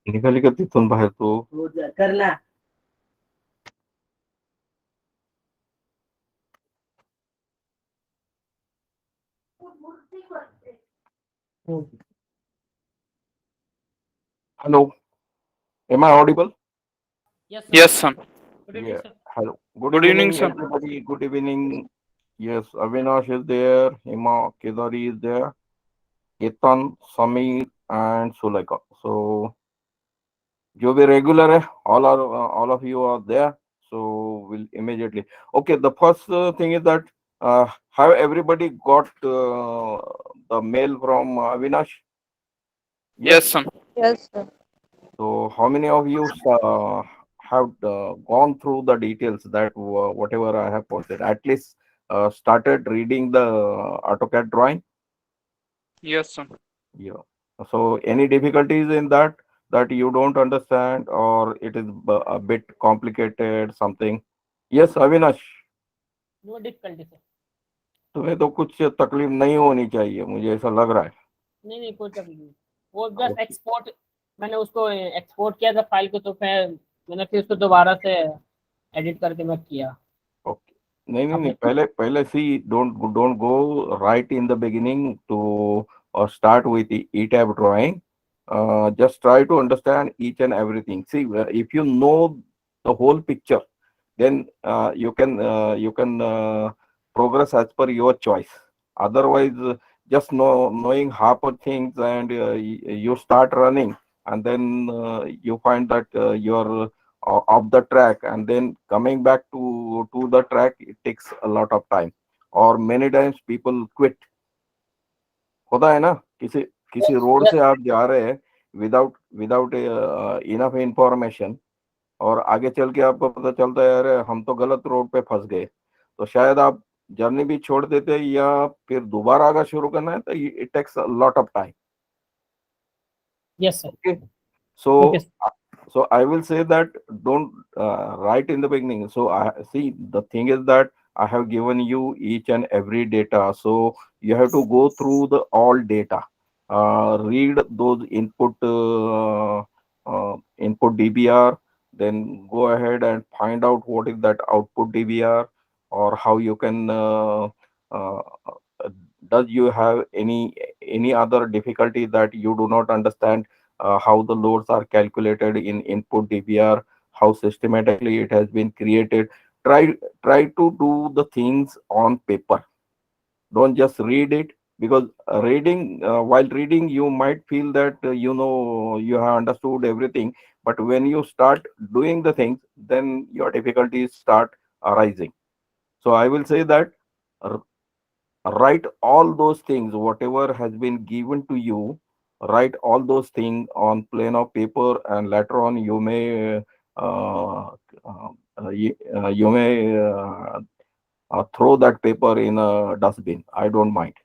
निघाली का तिथून बाहेर तू? करना Hello, am I audible? Yes, sir. Yeah. Hello. Good Good evening, evening, sir. everybody. Good evening. Yes, Avinash is there. Hima Kedari is there. Ketan, Samir, and Sulaika. So, जो भी regular है, all of you are there. So we'll immediately. Okay, the first thing is that have everybody got the mail from Avinash? Yes, sir. Yes, sir. So how many of you have gone through the details that whatever I have posted? At least started reading the AutoCAD drawing. Yes, sir. Yeah. So any difficulties in that you don't understand, or it is a bit complicated something? Yes, Avinash. No difficulty sir तुम्हें तो कुछ तकलीफ नहीं होनी चाहिए, मुझे ऐसा लग रहा है. नहीं कोई तकलीफ नहीं वो बस एक्सपोर्ट मैंने उसको एक्सपोर्ट किया था फाइल को तो मैंने फिर उसको दोबारा से एडिट करके मैं किया Okay. नहीं पहले सी don't go right in the beginning to or start with the ETAB drawing. Just try to understand each and everything. See, if you know the whole picture, then you can progress as per your choice. Otherwise, just knowing half of things and you start running, and then you find that you're off the track, and then coming back to the track, it takes a lot of time, or many times people quit. होता है ना, किसी road से आप जा रहे हैं without enough information, और आगे चल के आपको पता चलता है अरे हम तो गलत रोड पे फंस गए, तो शायद आप जर्नी भी छोड़ देते, या फिर दोबारा आगे शुरू करना है, तो it takes a lot of time. Yes sir Okay. So I will say that don't write in the beginning. So I see, the thing is that I have given you each and every data. So you have to go through the all data, read those input DBR, then go ahead and find out what is that output DBR, or how you can. Uh, does you have any other difficulty that you do not understand how the loads are calculated in input DBR, how systematically it has been created. Try to do the things on paper. Don't just read it, because while reading you might feel that you have understood everything, but when you start doing the things, then your difficulties start arising. So I will say that write all those things whatever has been given to you, write all those things on plain of paper, and later on you may throw that paper in a dustbin. I don't mind,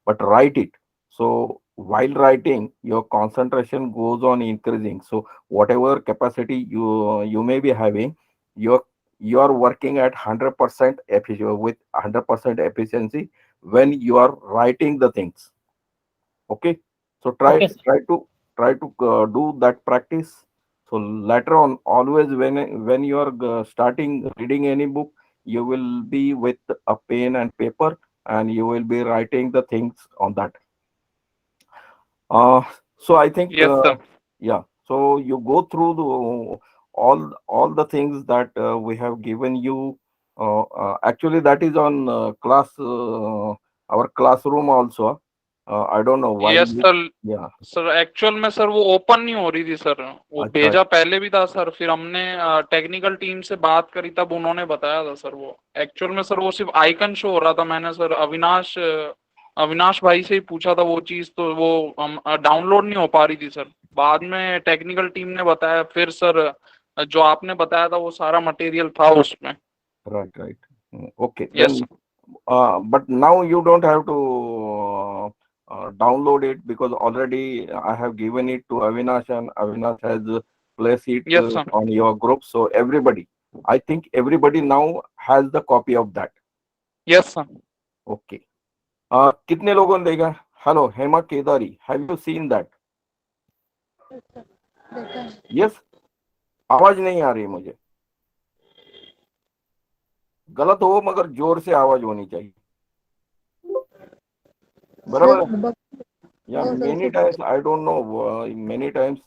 but write it. So while writing, your concentration goes on increasing. So whatever capacity you may be having, you're you're working at 100% efficiency, with 100% efficiency when you are writing the things. Okay. So okay sir try to do that practice. So later on, always when you are starting reading any book, you will be with a pen and paper, and you will be writing the things on that. uh so I think Yes, sir. yeah, so you go through all the things that we have given you. Actually, that is on our classroom also. I don't know why Yes, sir. yeah. Sir actual में sir वो open नहीं हो रही थी sir, वो अच्छा. भेजा पहले भी था सर, फिर हमने टेक्निकल टीम से बात करी तब उन्होंने बताया था सर, वो एक्चुअल में सर वो सिर्फ आइकन शो हो रहा था. मैंने सर अविनाश भाई से ही पूछा था वो चीज, तो वो डाउनलोड नहीं हो पा रही थी सर. बाद में टेक्निकल टीम ने बताया, फिर सर जो आपने बताया था वो सारा मटेरियल था उसमें. Right. Okay, yes then but now you don't have to download it, because already I have given it to Avinash, and Avinash has placed it yes sir. on your group. So everybody, I think everybody now has the copy of that. Yes sir. Okay. कितने लोगों ने देखा? Hello, Hema Kedari. Have you seen that? देखा है। Yes. आवाज नहीं आ रही मुझे. गलत हो मगर जोर से आवाज होनी चाहिए. बराबर है? सर Yeah, हाँ sir many times I don't know. Many times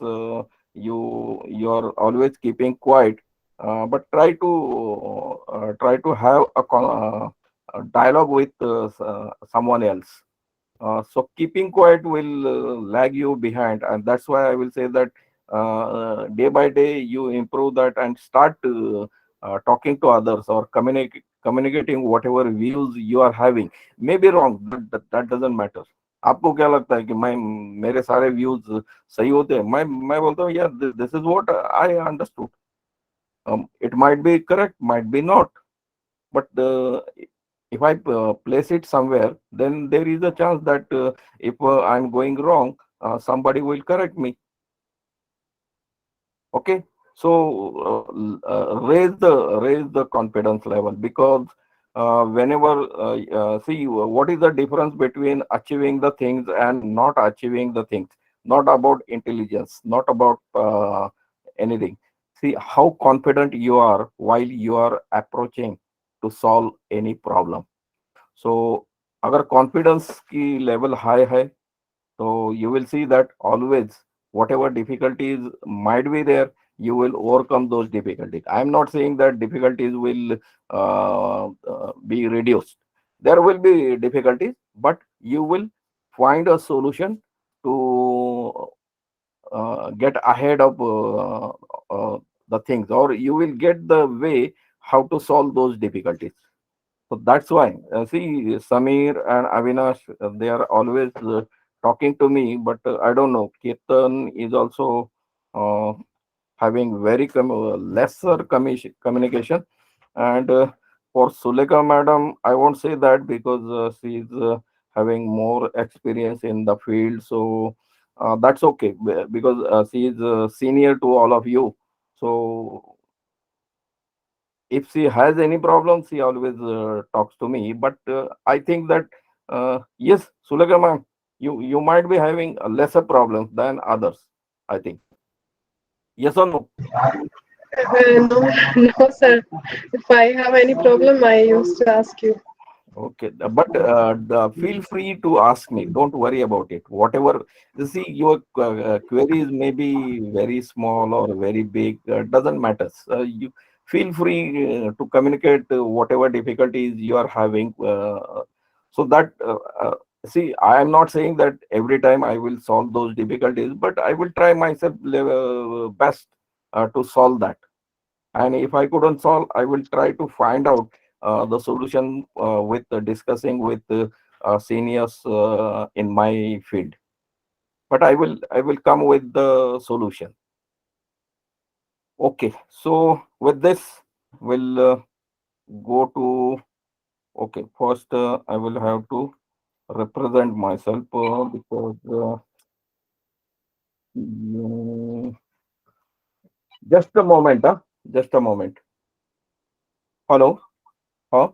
you are always keeping quiet, but try to have a dialogue with someone else. So keeping quiet will lag you behind, and that's why I will say that day by day you improve that and start talking to others or communicating whatever views you are having. May be wrong, but that doesn't matter. आपको क्या लगता है कि मैं मेरे सारे views सही होते हैं? मैं बोलता हूँ यार, this is what I understood. It might be correct, might be not, but if I place it somewhere, then there is a chance that if I'm going wrong, somebody will correct me. Okay, so raise the confidence level, because whenever see what is the difference between achieving the things and not achieving the things. Not about intelligence, not about anything. See how confident you are while you are approaching to solve any problem. So अगर confidence की level high है, so you will see that always whatever difficulties might be there, you will overcome those difficulties. I am not saying that difficulties will be reduced. There will be difficulties, but you will find a solution to get ahead of the things, or you will get the way how to solve those difficulties. So that's why, see, Samir and Avinash, they are always talking to me, but I don't know. Ketan is also uh, having very lesser communication. And for Suleka madam, I won't say that because she is having more experience in the field. So that's okay because she is senior to all of you. So if she has any problem, she always talks to me. But I think that yes, Sulega ma'am, you might be having a lesser problems than others. I think, yes or no? No, no, sir. If I have any problem, I used to ask you. Okay, but feel free to ask me. Don't worry about it. Whatever you see, your queries may be very small or very big. Doesn't matter. You feel free to communicate whatever difficulties you are having. So that see, I am not saying that every time I will solve those difficulties, but I will try myself best to solve that. And if I couldn't solve, I will try to find out the solution with discussing with seniors in my field. But I will come with the solution. Okay, so with this, we'll go to, okay, first I will have to represent myself because mm, just a moment, just a moment. Hello, huh?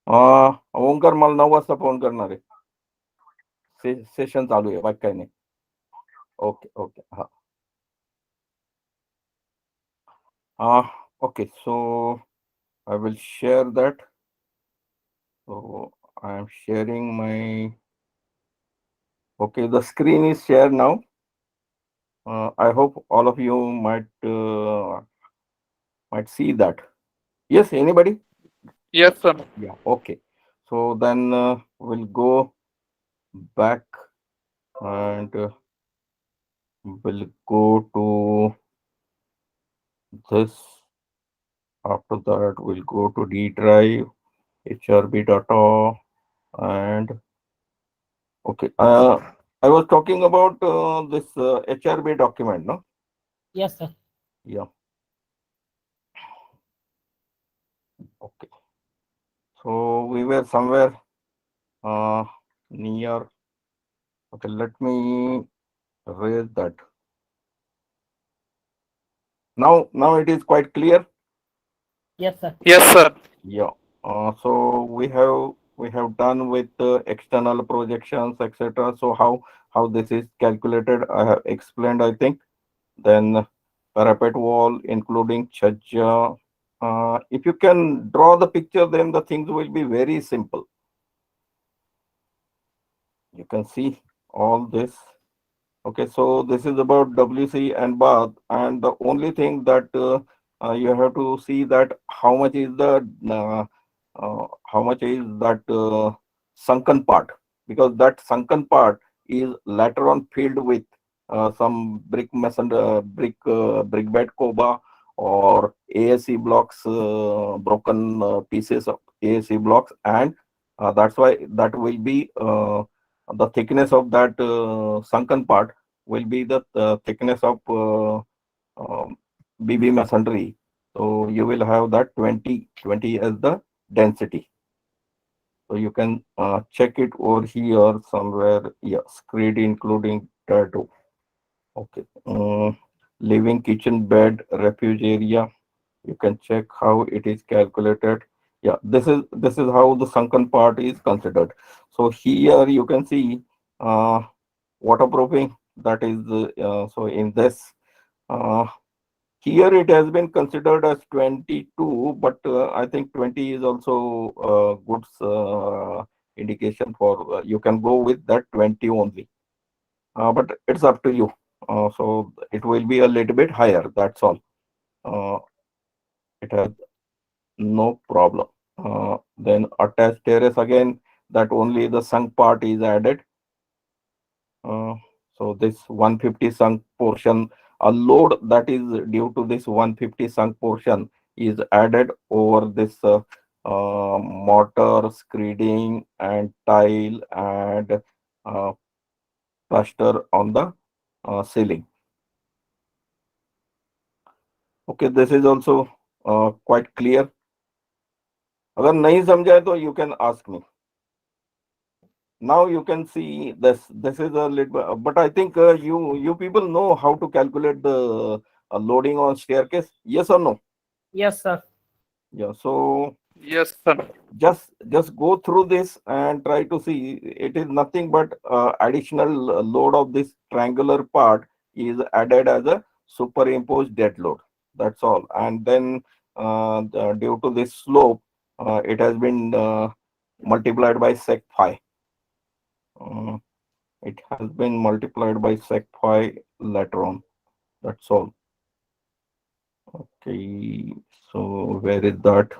ओंकार मला 9 वाजता phone करणार आहे. Session चालू आहे, बाकी काही नाही. Okay okay हा. Okay, so I will share that. So I am sharing my, okay, the screen is shared now. I hope all of you might see that. Yes, anybody? Yes, sir. Yeah, okay. So then we'll go back and we'll go to this. After that, we'll go to D drive, HRB data, and okay. I was talking about this HRB document, no? Yes, sir. Yeah. Okay. So we were somewhere near. Okay, let me raise that. Now it is quite clear. Yes, sir. Yes, sir. Yeah. So we have we have done with external projections, etc. So how this is calculated, I have explained, I think. Then parapet wall, including chhajja. If you can draw the picture, then the things will be very simple. You can see all this. Okay, so this is about WC and bath, and the only thing that you have to see that how much is that sunken part, because that sunken part is later on filled with some brick bed coba or ASC blocks, broken pieces of ASC blocks, and that's why that will be the thickness of that sunken part will be the thickness of BB masonry. So you will have that 20 as the density. So you can check it over here somewhere. Yeah, screed including tattoo. Okay. Living kitchen bed, refuge area. You can check how it is calculated. Yeah, this is how the sunken part is considered. So here you can see uh, waterproofing. That is so in this uh, here it has been considered as 22, but I think 20 is also good indication for you can go with that 20 only. But it's up to you. So it will be a little bit higher. That's all. Uh, it has no problem. Then attached terrace again. That only the sunk part is added. Uh, so this 150 sunk portion, a load that is due to this 150 sunk portion is added over this mortar, screeding, and tile and uh, plaster on the ceiling. Okay, this is also quite clear. अगर नहीं समझा तो you can ask me. Now you can see this is a little bit, but I think you people know how to calculate the loading on staircase. Yes or no? Yes, sir. Yeah. So Yes, sir. just go through this and try to see. It is nothing but additional load of this triangular part is added as a superimposed dead load. That's all. And then due to this slope, it has been multiplied by sec phi. Uh, it has been multiplied by sec phi later on. That's all. Okay. So where is that?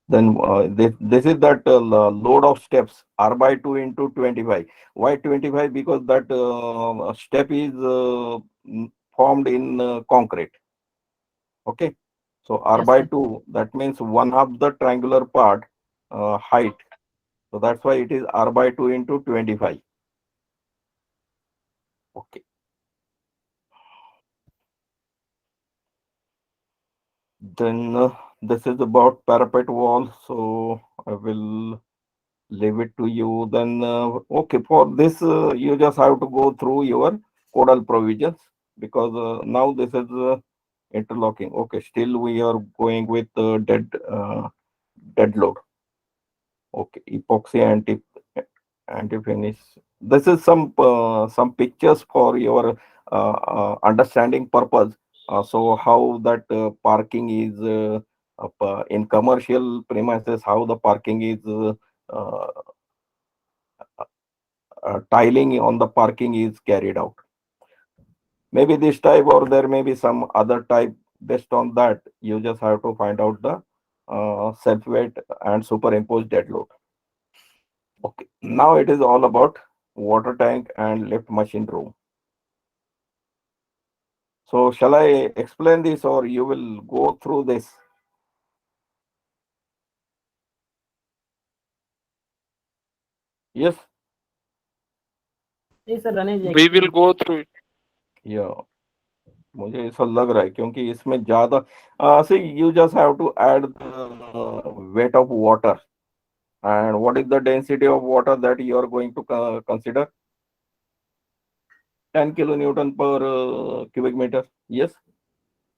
Then this is that load of steps r by 2 into 25. Why 25? Because that step is formed in concrete. Okay. So r Yes, by sir. 2, that means one half the triangular part height. So that's why it is r by 2 into 25. Okay. Then this is about parapet wall. So I will leave it to you. Then okay, for this you just have to go through your codal provisions, because now this is interlocking. Okay, still we are going with dead load. Okay, epoxy anti finish. This is some pictures for your understanding purpose. So how that parking is in commercial premises, how the parking is uh, tiling on the parking is carried out. Maybe this type or there may be some other type. Based on that, you just have to find out the self weight and superimposed dead load. Okay, now it is all about water tank and lift machine room. So shall I explain this or you will go through this? Yes. नहीं sir, रने We will go through it. Yeah. मुझे ऐसा लग रहा है क्योंकि इसमें ज्यादा see you just have to add the weight of water and what is the density of water that you are going to consider. 10 kilonewton per cubic meter. Yes.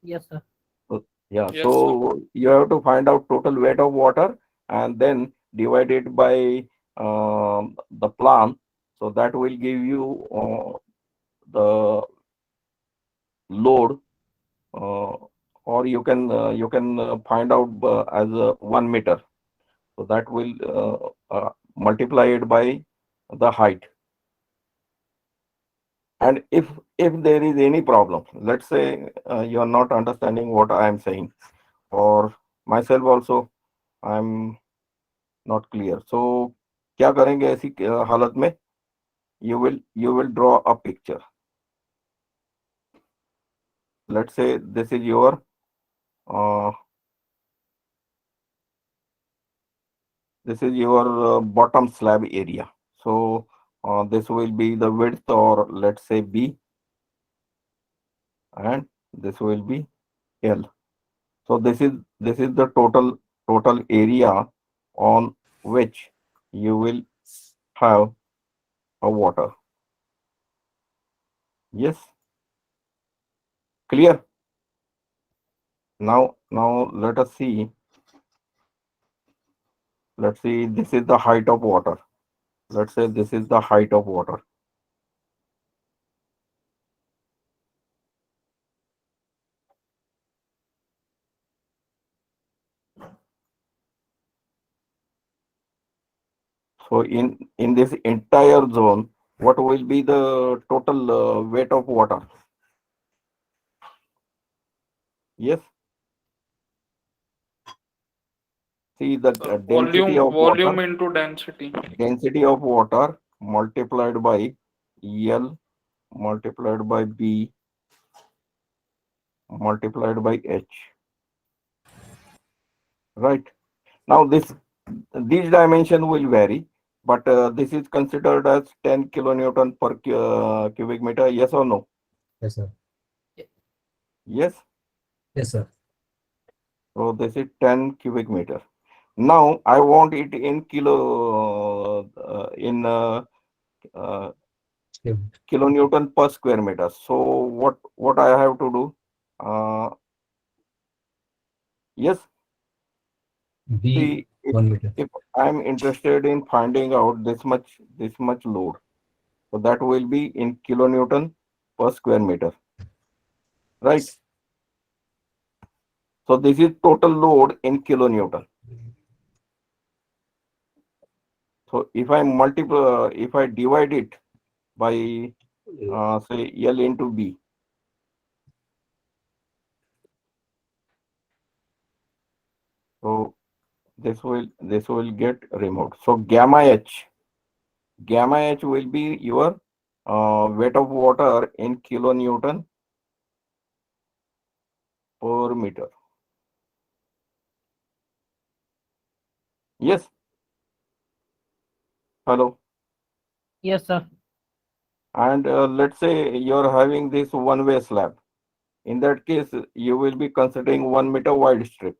Yes, sir. Yeah, Yes, so you have to find out total weight of water and then divide it by the plan. So that will give you the load, uh, or you can find out as 1 meter. So that will multiply it by the height. And if there is any problem, let's say you are not understanding what I am saying, or myself also I'm not clear. So क्या करेंगे ऐसी हालत में? You will draw a picture. Let's say uh, this is your bottom slab area. So this will be the width, or let's say B, and this will be L. So this is the total area on which you will have a water. Yes, clear? Now let us see. Let's see, this is the height of water. Let's say this is the height of water. So in this entire zone, what will be the total weight of water? Yes. See the density of volume water, into density. multiplied by L multiplied by B multiplied by H. Right. Now these dimension will vary, but this is considered as 10 kilonewton per cubic meter. Yes or no? Yes, sir. Yes. Yes, sir. So this is 10 cubic meter. Now I want it in uh, Yeah. kilonewton per square meter. So what I have to do? Yes. B See, 1 meter. if I'm interested in finding out this much load, so that will be in kilonewton per square meter, right? So this is total load in kilonewton. So if I divide it by say L into B, so this will get removed. So gamma H will be your weight of water in kilonewton per meter. Yes. Hello. Yes, sir. And let's say you're having this one-way slab. In that case, you will be considering 1 meter wide strip.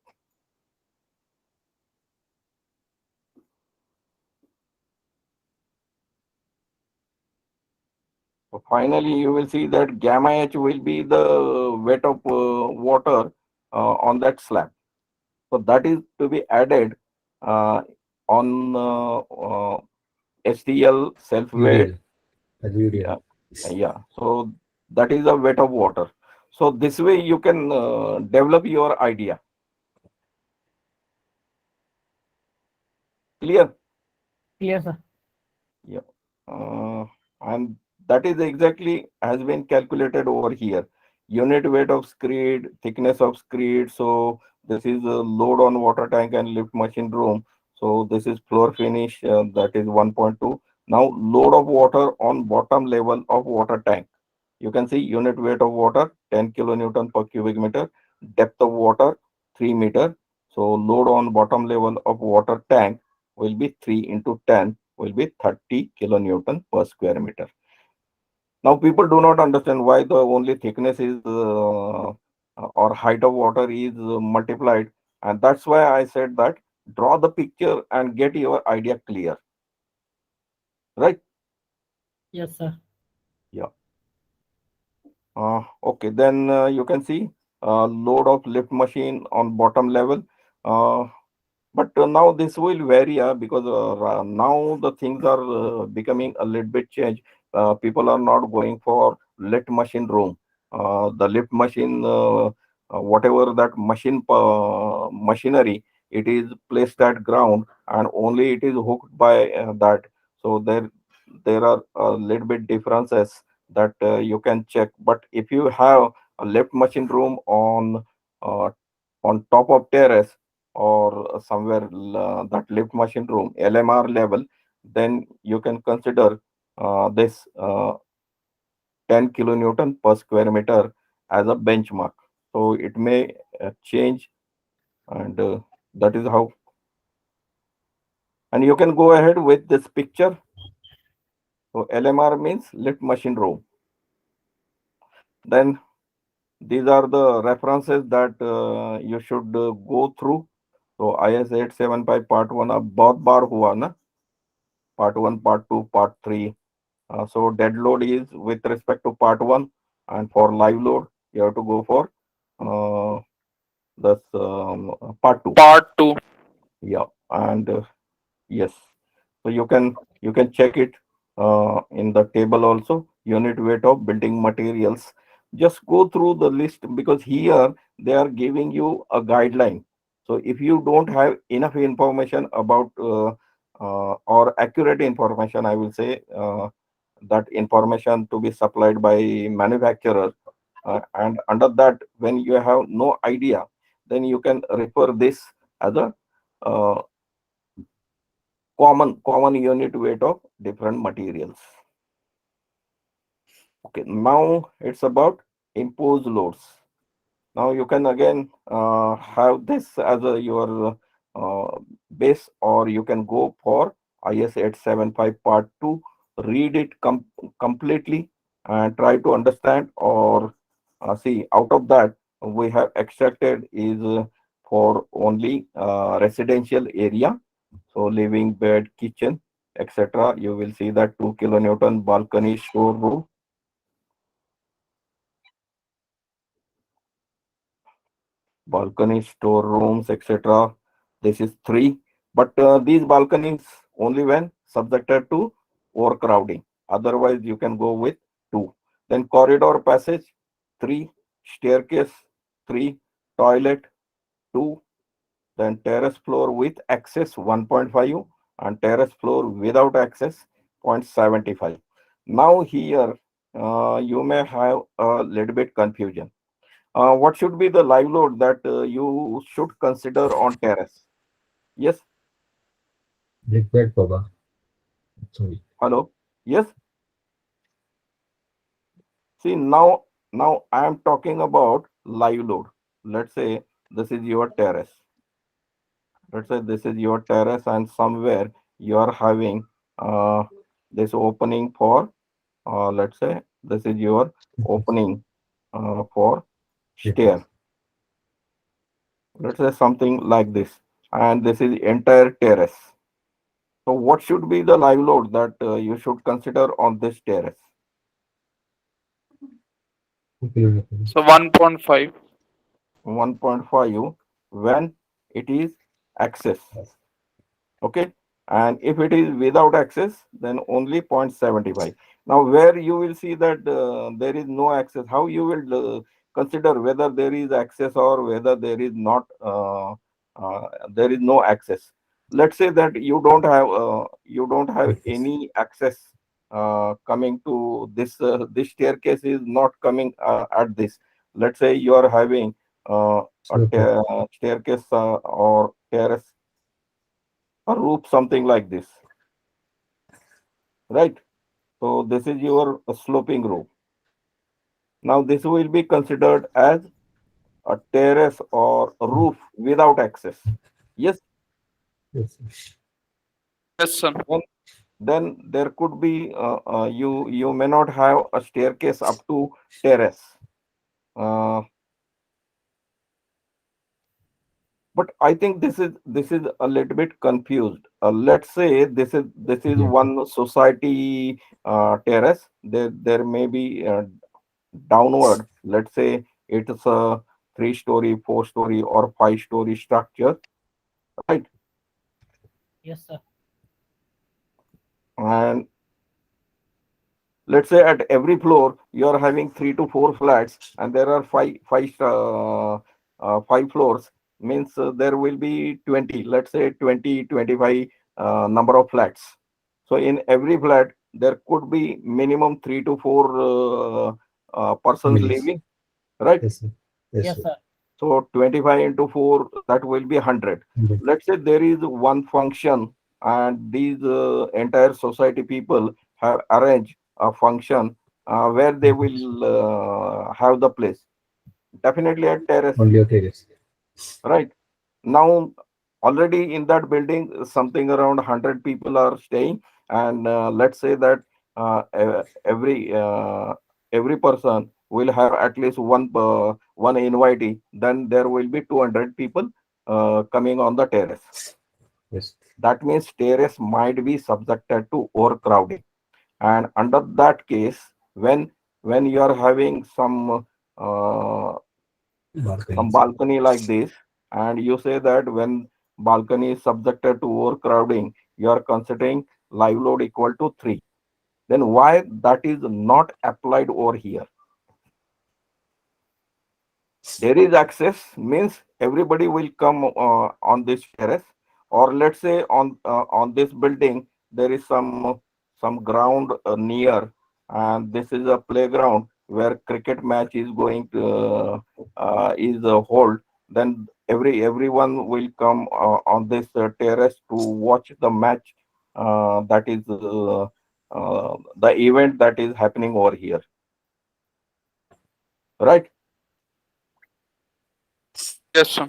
So finally, you will see that gamma H will be the weight of water on that slab. So that is to be added uh, on STL self weight. UDL. As UDL. Yeah, yeah. So that is the weight of water. So this way you can develop your idea. Clear? Clear, sir. Yeah. And that is exactly has been calculated over here. Unit weight of screed, thickness of screed. So this is a load on water tank and lift machine room. So this is floor finish, that is 1.2. Now load of water on bottom level of water tank. You can see unit weight of water 10 kilonewton per cubic meter, depth of water 3 meter. So load on bottom level of water tank will be 3 into 10 will be 30 kilonewton per square meter. Now people do not understand why the only thickness is or height of water is multiplied, and that's why I said that draw the picture and get your idea clear. Right? Yes, sir. Yeah. Okay, then you can see load of lift machine on bottom level. Uh, but now this will vary because now the things are becoming a little bit changed. People are not going for lift machine room. The lift machine, whatever that machinery, it is placed at ground and only it is hooked by that. So there are a little bit differences that you can check. But if you have a lift machine room uh, on top of terrace or somewhere that lift machine room LMR level, then you can consider this 10 kilonewton per square meter as a benchmark. So it may change, and that is how. And you can go ahead with this picture. So LMR means lift machine room. Then these are the references that you should go through. So IS 875 part 1 अब बहुत बार हुआ ना, part 1, part 2, part 3. So dead load is with respect to part 1, and for live load you have to go for uh, this part 2. Part 2. Yeah, and yes, so you can check it in the table also. Unit weight of building materials. Just go through the list because here they are giving you a guideline. So if you don't have enough information about or accurate information, I will say that information to be supplied by manufacturer, and under that, when you have no idea, then you can refer this as a uh, common unit weight of different materials. Okay, now it's about imposed loads. Now you can again have this as your base, or you can go for IS 875 part 2, read it completely and try to understand, or see out of that we have extracted is for only residential area. So living, bed, kitchen, etc. You will see that 2 kilonewton balcony storeroom. Balcony storerooms, etc. This is 3. But these balconies only when subjected to overcrowding. Otherwise, you can go with 2. Then corridor passage, 3. Staircase, 3. Toilet, 2. Then terrace floor with access, 1.5, and terrace floor without access, 0.75. Now here you may have a little bit confusion. What should be the live load that you should consider on terrace? Yes, Required Baba. Sorry. hello. Yes. See, now I am talking about live load. Let's say this is your terrace. Let's say this is your terrace, and somewhere you are having this opening for, let's say this is your opening for stair. Let's say something like this, and this is entire terrace. So what should be the live load that you should consider on this terrace? 2 kilometers. So 1.5. 1.5 when it is access. Okay. And if it is without access, then only 0.75. Now, where you will see that there is no access, how you will consider whether there is access or whether there is no access. Let's say that you don't have any access coming to this. This staircase is not coming at this. Let's say you are having a Slope. staircase or terrace, a roof, something like this, right? So this is your sloping roof. Now this will be considered as a terrace or a roof without access. Yes. Yes. Yes, sir. Then there could be you may not have a staircase up to terrace. Uh, but I think this is a little bit confused. Let's say this is Yeah. one society terrace. There may be downward. Let's say it's 3-story, 4-story, or 5-story structure, right? Yes, sir. And let's say at every floor you are having 3 to 4 flats, and there are five floors. Means there will be 20. Let's say 20-25 number of flats. So in every flat there could be minimum 3 to 4 persons Families. living, right? Yes, sir. Yes, Yes, sir. sir. So 25 into 4, that will be 100. 100. Let's say there is one function, and these entire society people have arranged a function where they will have the place. Definitely at terrace, Only a terrace. right? Now, already in that building, something around 100 people are staying, and let's say that every person will have at least one invitee. Then there will be 200 people coming on the terrace. Yes. That means terrace might be subjected to overcrowding, and under that case, when you are having uh, some Balconies. balcony like this, and you say that when balcony is subjected to overcrowding, you are considering live load equal to 3. Then why that is not applied over here? There is access, means everybody will come on this terrace, or let's say on this building there is some ground near, and this is a playground where cricket match is going to is hold. Then everyone will come on this terrace to watch the match, that is the event that is happening over here, right? Yes, sir.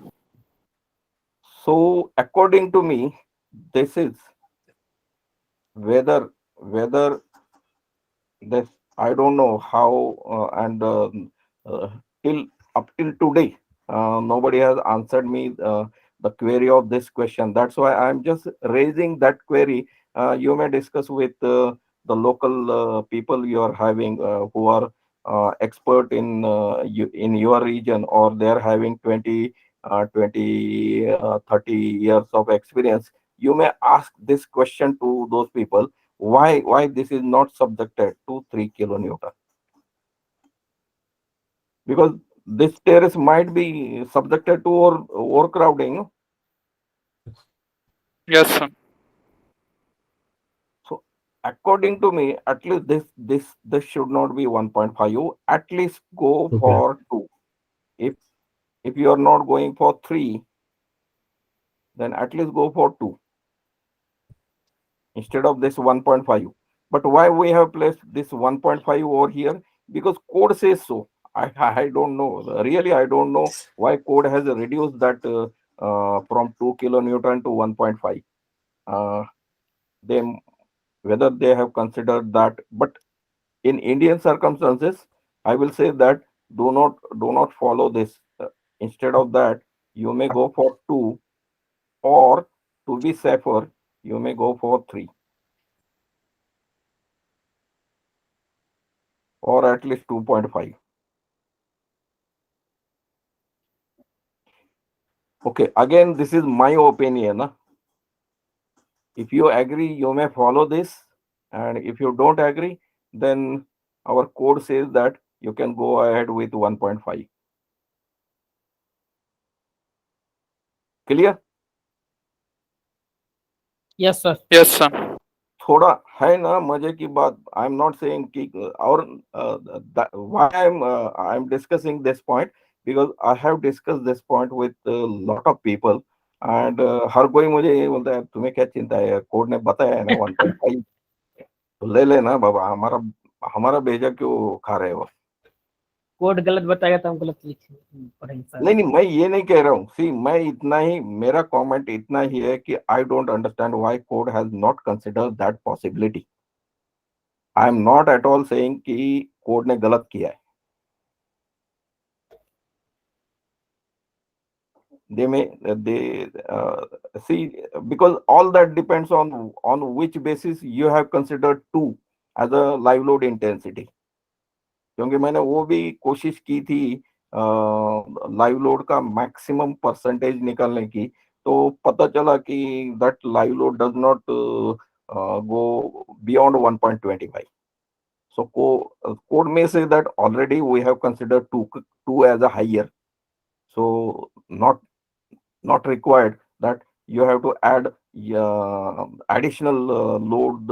So according to me, this is whether this, I don't know how, and uh, till up till today nobody has answered me the query of this question. That's why I'm just raising that query. You may discuss with the local people you are having, who are expert in your region, or they are having 30 years of experience. You may ask this question to those people, why this is not subjected to 3 kilonewton, because this terrace might be subjected to overcrowding. Yes, sir. So according to me, at least this should not be 1.5. At least go Okay. for 2. If you are not going for 3, then at least go for 2 instead of this 1.5. But why we have placed this 1.5 over here? Because code says so. I don't know. Really, I don't know why code has reduced that from 2 kilonewton to 1.5. Uh, they Whether they have considered that, but in Indian circumstances, I will say that do not follow this. Instead of that, you may go for 2, or to be safer, you may go for 3, or at least 2.5. Okay, again, this is my opinion. If you agree, you may follow this, and if you don't agree, then our code says that you can go ahead with 1.5. Clear? Yes, sir. Yes, sir. थोड़ा है ना मजे की बात. I'm not saying कि और why I'm discussing this point, because I have discussed this point with a lot of people, and हर कोई मुझे ये बोलता है, तुम्हें क्या चिंता है, कोड ने बताया है ना 1.5, तो ले लेना बाबा, हमारा हमारा भेजा क्यों खा रहे हो? कोड गलत बताएगा तो हम गलत लिख पढ़ेंगे सर. नहीं, मैं ये नहीं कह रहा हूँ. सी, मैं इतना ही, मेरा कमेंट इतना ही है कि I don't understand why code has not considered that possibility. I am not at all saying कि कोड ने गलत किया है. They see, because all that depends on which basis you have considered 2 as a live load intensity. क्योंकि मैंने वो भी कोशिश की थी लाइव लोड का मैक्सिमम परसेंटेज निकालने की, तो पता चला कि that live load does not go beyond 1.25. So code may say that already we have considered two as a higher, so not required that you have to add additional load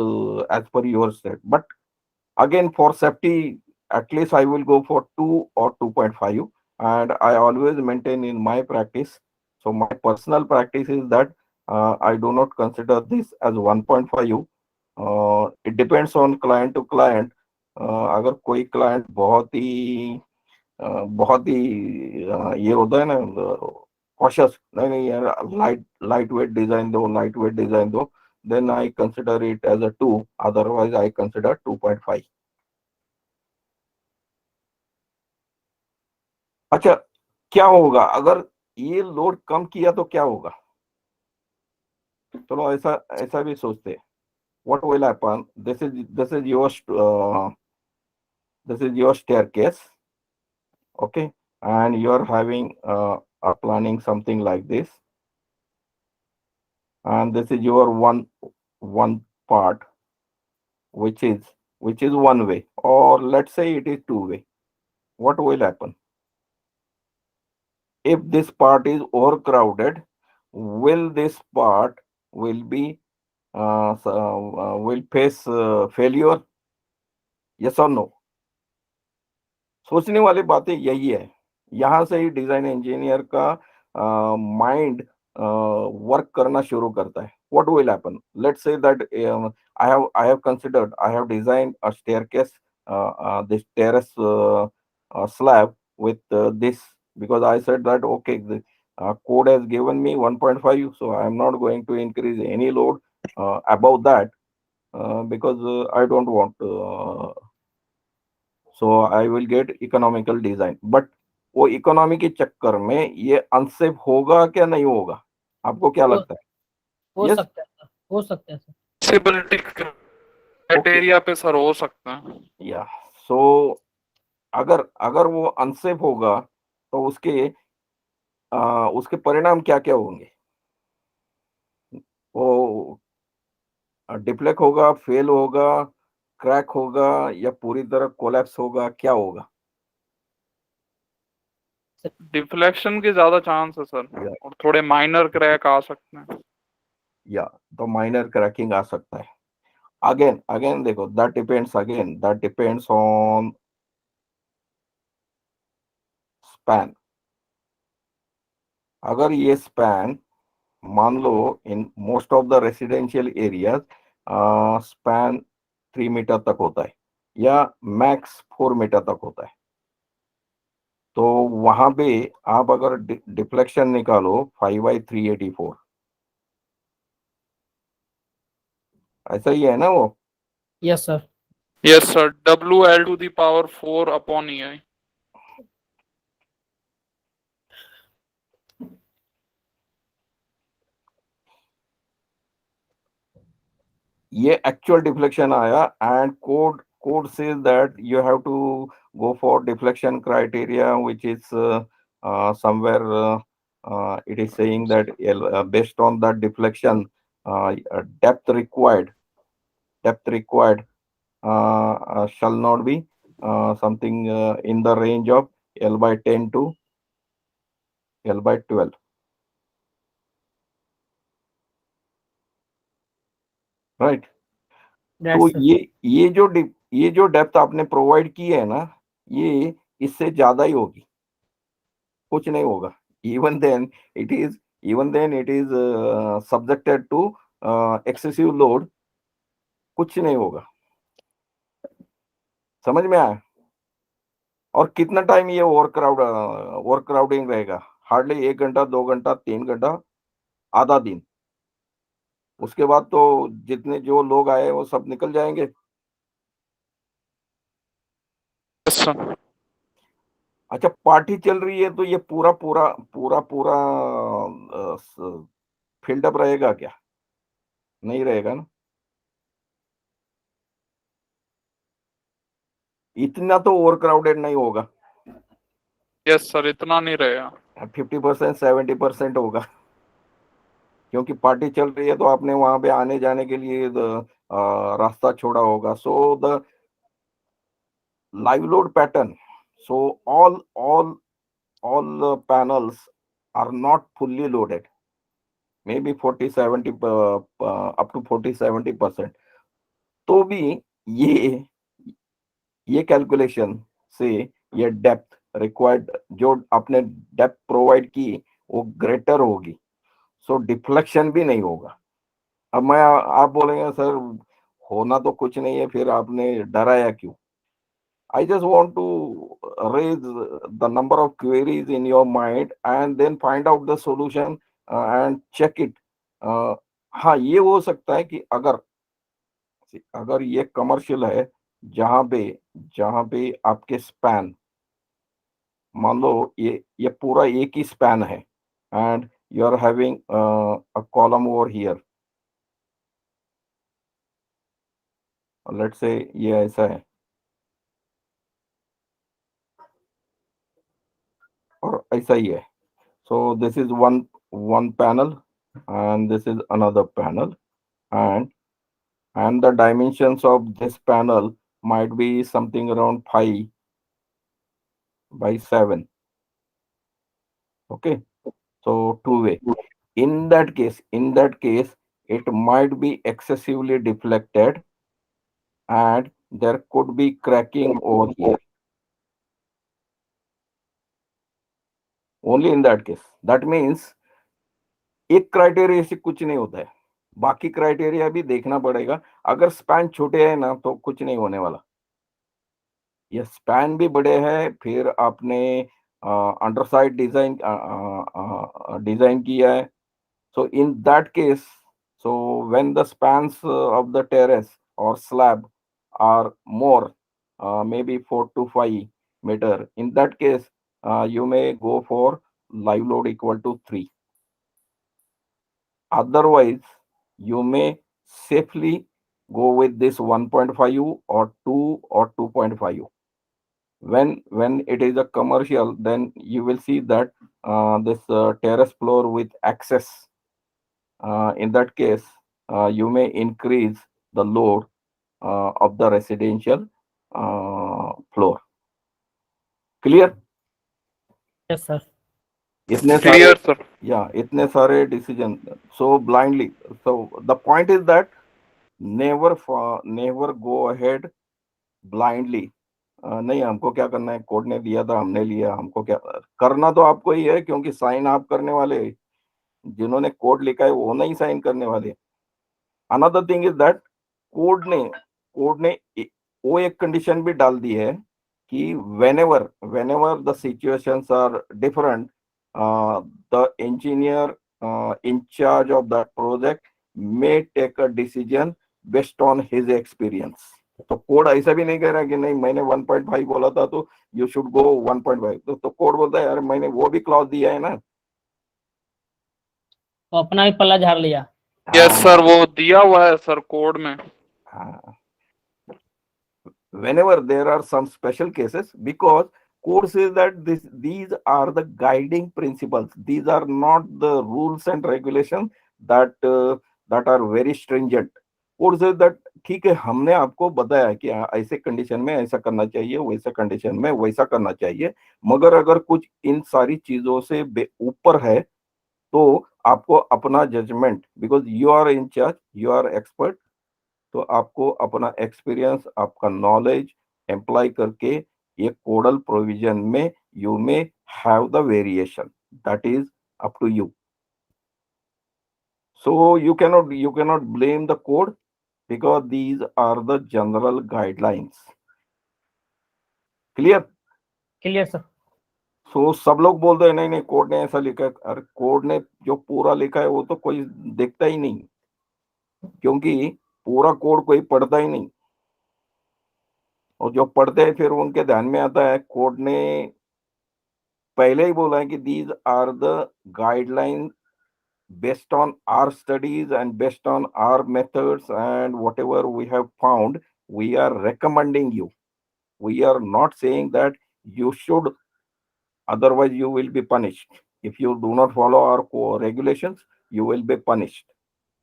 as per your set. But again, for safety, at least I will go for 2 or 2.5, and I always maintain in my practice. So my personal practice is that I do not consider this as 1.5. It depends on client to client. अगर कोई client बहुत ही ये होता है ना, cautious, नहीं नहीं यार, लाइट वेट डिजाइन दो, लाइट वेट डिजाइन दो, then I consider it as a 2, otherwise I consider 2.5. अच्छा, क्या होगा अगर ये लोड कम किया तो क्या होगा? चलो ऐसा ऐसा भी सोचते हैं. What will happen? This is your staircase, okay, and you are having are planning something like this, and this is your one part, which is one way, or let's say it is two way. What will happen? If this part is overcrowded, will this part will face failure? Yes or no? सोचने वाली बातें यही है. यहाँ से ही design engineer का mind work करना शुरू करता है. What will happen? Let's say that I have considered, I have designed a staircase, this terrace slab with this, because I said that okay, the code has given me 1.5, so I am not going to increase any load above that, because I don't want. So I will get economical design. But वो economy के चक्कर में ये unsafe होगा क्या नहीं होगा? आपको क्या लगता है? हो Yes? सकता है सर, हो सकता है सर. Accessibility क्राइटेरिया पे सर हो सकता है. या सो अगर अगर वो अनसेफ होगा तो उसके परिणाम क्या क्या होंगे? वो डिफ्लेक्ट होगा, फेल होगा, क्रैक होगा, या पूरी तरह कोलैप्स होगा, क्या होगा? डिफ्लेक्शन के ज्यादा चांस है सर, या और थोड़े माइनर क्रैक आ सकते हैं. या तो माइनर क्रैकिंग आ सकता है. अगेन देखो, that depends on स्पैन. अगर ये स्पैन, मान लो in most of the residential areas span 3 metre तक होता है, या मैक्स 4 मीटर तक होता है, तो वहां पे आप अगर डिफ्लेक्शन निकालो 5/384, ऐसा ही है ना वो? Yes sir. Yes sir, WL⁴/EI. ये एक्चुअल डिफ्लेक्शन आया, and code says that you have to go for deflection criteria, which is somewhere it is saying that based on that deflection, depth required shall not be something in the range of L/10 to L/12, right? तो ये जो depth आपने provide की है ना, ये इससे ज्यादा ही होगी, कुछ नहीं होगा. Even then it is subjected to excessive load, कुछ नहीं होगा. समझ में आया? और कितना टाइम ये ओवर क्राउडिंग रहेगा? हार्डली 1 घंटा, 2 घंटा, 3 घंटा, आधा दिन. उसके बाद तो जितने जो लोग आए वो सब निकल जाएंगे. Yes sir. अच्छा, पार्टी चल रही है तो ये पूरा पूरा पूरा पूरा फील्ड अप रहेगा क्या? नहीं रहेगा ना. इतना तो ओवर क्राउडेड नहीं होगा. यस सर, इतना नहीं रहेगा। 50% 70% होगा, क्योंकि पार्टी चल रही है तो आपने वहां पे आने जाने के लिए रास्ता छोड़ा होगा. So the live load pattern, so all panels are not fully loaded, maybe 40-70 up to 40-70%. तो भी ये कैलकुलेशन से ये डेप्थ रिक्वायर्ड जो आपने डेप्थ प्रोवाइड की वो ग्रेटर होगी, सो डिफ्लेक्शन भी नहीं होगा. अब आप बोलेंगे सर होना तो कुछ नहीं है, फिर आपने डराया क्यों? I just want to raise the number of queries in your mind and then find out the solution and check it. हाँ, ये हो सकता है कि अगर ये कमर्शियल है जहां पे आपके स्पैन, मान लो ये पूरा एक ही स्पैन है and you are having a column over here, let's say ये ऐसा है और ऐसा ही है. So this is one panel and this is another panel, and the dimensions of this panel might be something around 5 by 7. Okay, so two-way. In that case it might be excessively deflected and there could be cracking over here. Only in that case. That means एक criteria से कुछ नहीं होता है, बाकी criteria भी देखना पड़ेगा. अगर स्पैन छोटे हैं ना तो कुछ नहीं होने वाला. ये स्पैन भी बड़े हैं, फिर आपने अंडरसाइड डिजाइन किया है. So in that case, so when the spans of the terrace और slab are more, maybe 4 to 5 meter, in that case you may go for live load equal to 3. Otherwise, you may safely go with this 1.5 or 2 or 2.5. When it is a commercial, then you will see that this terrace floor with access. In that case, you may increase the load of the residential floor. Clear? Yes, sir. इतने clear sir. इतने सारे decision, so blindly. So the point is that never go ahead blindly. नहीं, हमको क्या करना है, code ने दिया था हमने लिया, हमको क्या करना, तो आपको ही है, क्योंकि साइन आप करने वाले, जिन्होंने कोड लिखा है वो नहीं साइन करने वाले. Another thing is that code ने वो एक कंडीशन भी डाल दी है कि whenever the situations are different, the engineer in charge of that project may take a decision based on his experience. तो कोड ऐसा भी नहीं कह रहा कि नहीं मैंने 1.5 बोला था तो यू शुड गो 1.5. तो कोड बोलता है यार मैंने वो भी क्लॉज दिया है ना, तो अपना भी पल्ला झाड़ लिया. यस सर, वो दिया हुआ है सर कोड में. Whenever there are some special cases, because code says that these are the guiding principles, these are not the rules and regulations that are very stringent. Code says that ठीक है, हमने आपको बताया कि ऐसे condition में ऐसा करना चाहिए, वैसे कंडीशन में वैसा करना चाहिए, मगर अगर कुछ इन सारी चीजों से ऊपर है तो आपको अपना judgement, because you are in charge, you are expert, तो आपको अपना एक्सपीरियंस, आपका नॉलेज एम्प्लॉय करके ये कोडल प्रोविजन में you may have the variation, that is up to you. So you cannot blame the code because these are the general guidelines. Clear sir. So सब लोग बोलते हैं नहीं कोड ने ऐसा लिखा है. अरे कोड ने जो पूरा लिखा है वो तो कोई देखता ही नहीं, क्योंकि पूरा कोड कोई पढ़ता ही नहीं, और जो पढ़ते हैं फिर उनके ध्यान में आता है कोड ने पहले ही बोला है कि these are the guideline based on our studies and based on our methods and whatever we have found, we are recommending you. We are not saying that you should otherwise you will be punished. If you do not follow our regulations, you will be punished.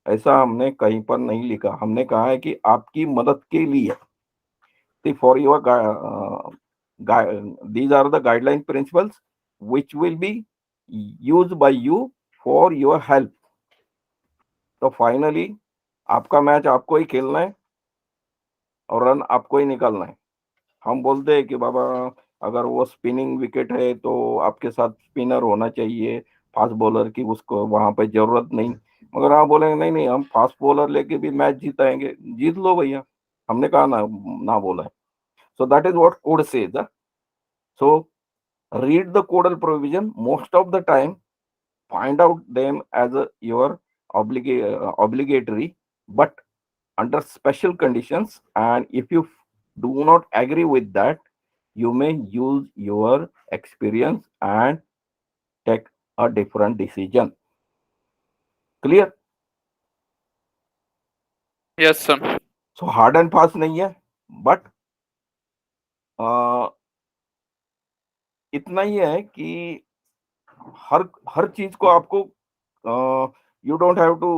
ऐसा हमने कहीं पर नहीं लिखा, हमने कहा है कि आपकी मदद के लिए. See, for your these are the guideline principles which will be used by you for your help. तो फाइनली आपका मैच आपको ही खेलना है और रन आपको ही निकालना है. हम बोलते हैं कि बाबा अगर वो स्पिनिंग विकेट है तो आपके साथ स्पिनर होना चाहिए, फास्ट बॉलर की उसको वहां पे जरूरत नहीं. मगर आप बोलेंगे नहीं नहीं हम फास्ट बॉलर लेके भी मैच जीताएंगे. जीत लो भैया, हमने कहा ना बोला है. So that is what code says. So read the codal provision. Most of the time, find out them as your obligatory, but under special conditions. And if you do not agree with that, you may use your experience and take a different decision. Clear? Yes, sir. So hard and fast नहीं है, but इतना ही है कि हर चीज को आपको you don't have to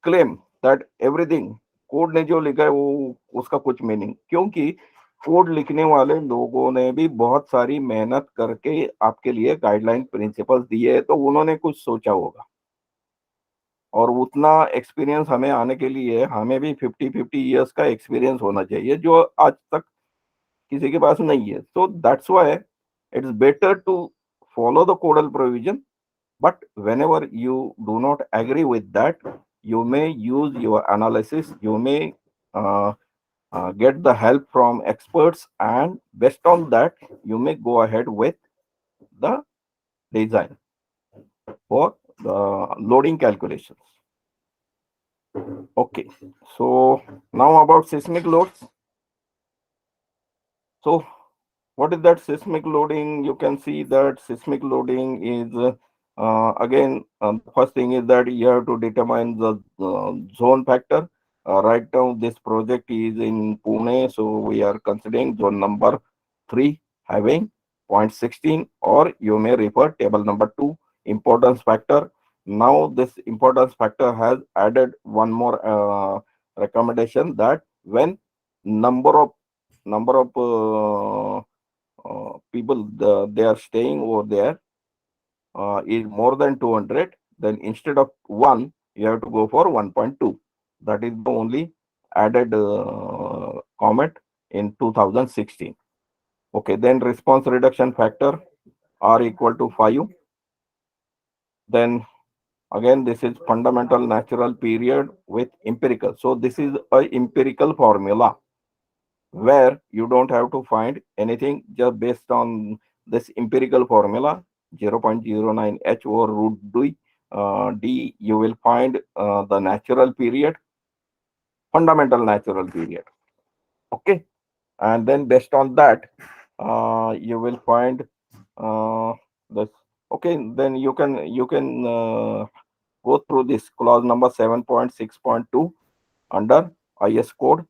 claim that everything code ने जो लिखा है वो उसका कुछ मीनिंग, क्योंकि कोड लिखने वाले लोगों ने भी बहुत सारी मेहनत करके आपके लिए गाइडलाइन प्रिंसिपल्स दिए, तो उन्होंने कुछ सोचा होगा. और उतना एक्सपीरियंस हमें आने के लिए हमें भी 50 इयर्स का एक्सपीरियंस होना चाहिए, जो आज तक किसी के पास नहीं है. So that's why it's better to follow the codal provision, but whenever you do not agree with that, you may use your analysis, you may get the help from experts, and based on that you may go ahead with the design for the loading calculations. Okay, so now about seismic loads. So what is that seismic loading? You can see that seismic loading is again, first thing is that you have to determine the zone factor. Right now this project is in Pune, so we are considering zone number 3 having 0.16, or you may refer table number 2, importance factor. Now this importance factor has added one more recommendation, that when number of people they are staying over there is more than 200, then instead of 1 you have to go for 1.2. That is the only added comment in 2016. Okay, then response reduction factor R equal to 5. Then again this is fundamental natural period with empirical. So this is a empirical formula where you don't have to find anything, just based on this empirical formula 0.09 h over root d, you will find the natural period, fundamental natural period. Okay, and then based on that you will find this. Okay, then you can go through this clause number 7.6.2 under IS code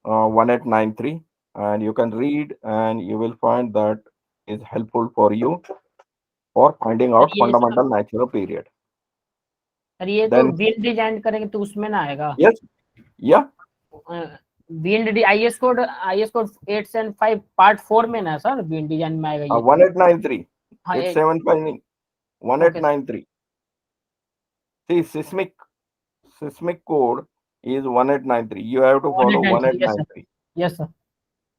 1893, and you can read and you will find that is helpful for you for finding out ये fundamental natural period. Sir ये तो Then been design करेंगे तो उसमें ना आएगा. yes, yeah, बीन IS code 875 part 4 में ना सर बीन डिजाइन में आएगा ये. 1893, हाँ, 875, 1893. See, seismic code is 1893. You have to follow 1893. Yes sir.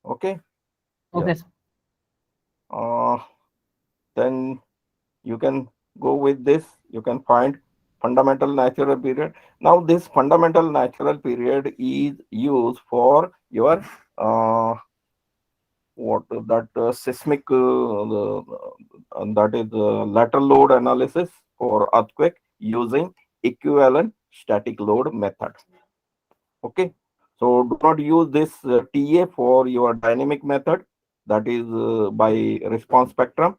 Okay. Okay Yeah. sir. Then you can go with this. You can find fundamental natural period. Now this fundamental natural period is used for your seismic that is lateral load analysis for earthquake using equivalent static load method. Okay, so do not use this TA for your dynamic method, that is by response spectrum.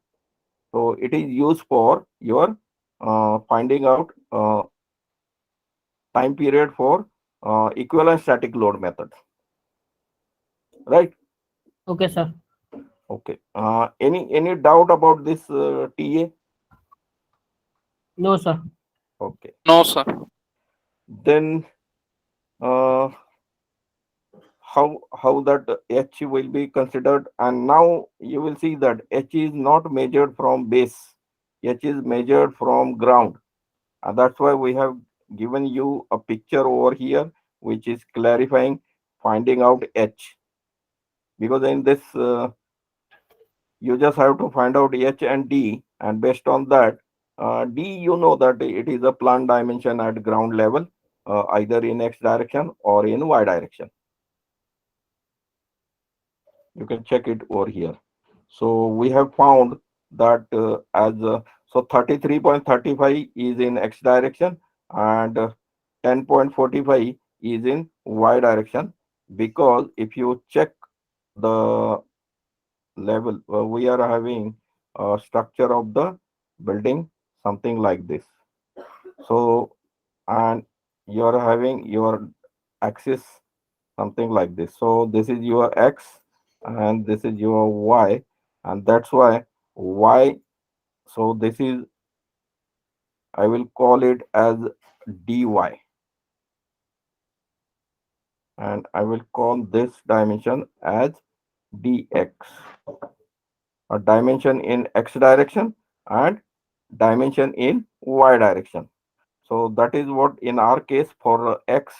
So it is used for your finding out time period for equivalent static load method. right? Okay, sir. Okay. Any doubt about this TA? No, sir. Okay. No, sir. Then uh, how that H will be considered, and now you will see that H is not measured from base. H is measured from ground, and that's why we have given you a picture over here, which is clarifying finding out H. Because in this, you just have to find out H and D, and based on that, D, you know that it is a plant dimension at ground level, either in X direction or in Y direction. You can check it over here. So we have found that so 33.35 is in X direction, and 10.45 is in Y direction, because if you check the level, we are having a structure of the building something like this. So, and you are having your axis something like this. So this is your X and this is your Y, and that's why Y. So this is, I will call it as dy, and I will call this dimension as dx, a dimension in X direction and dimension in Y direction. So that is what in our case for X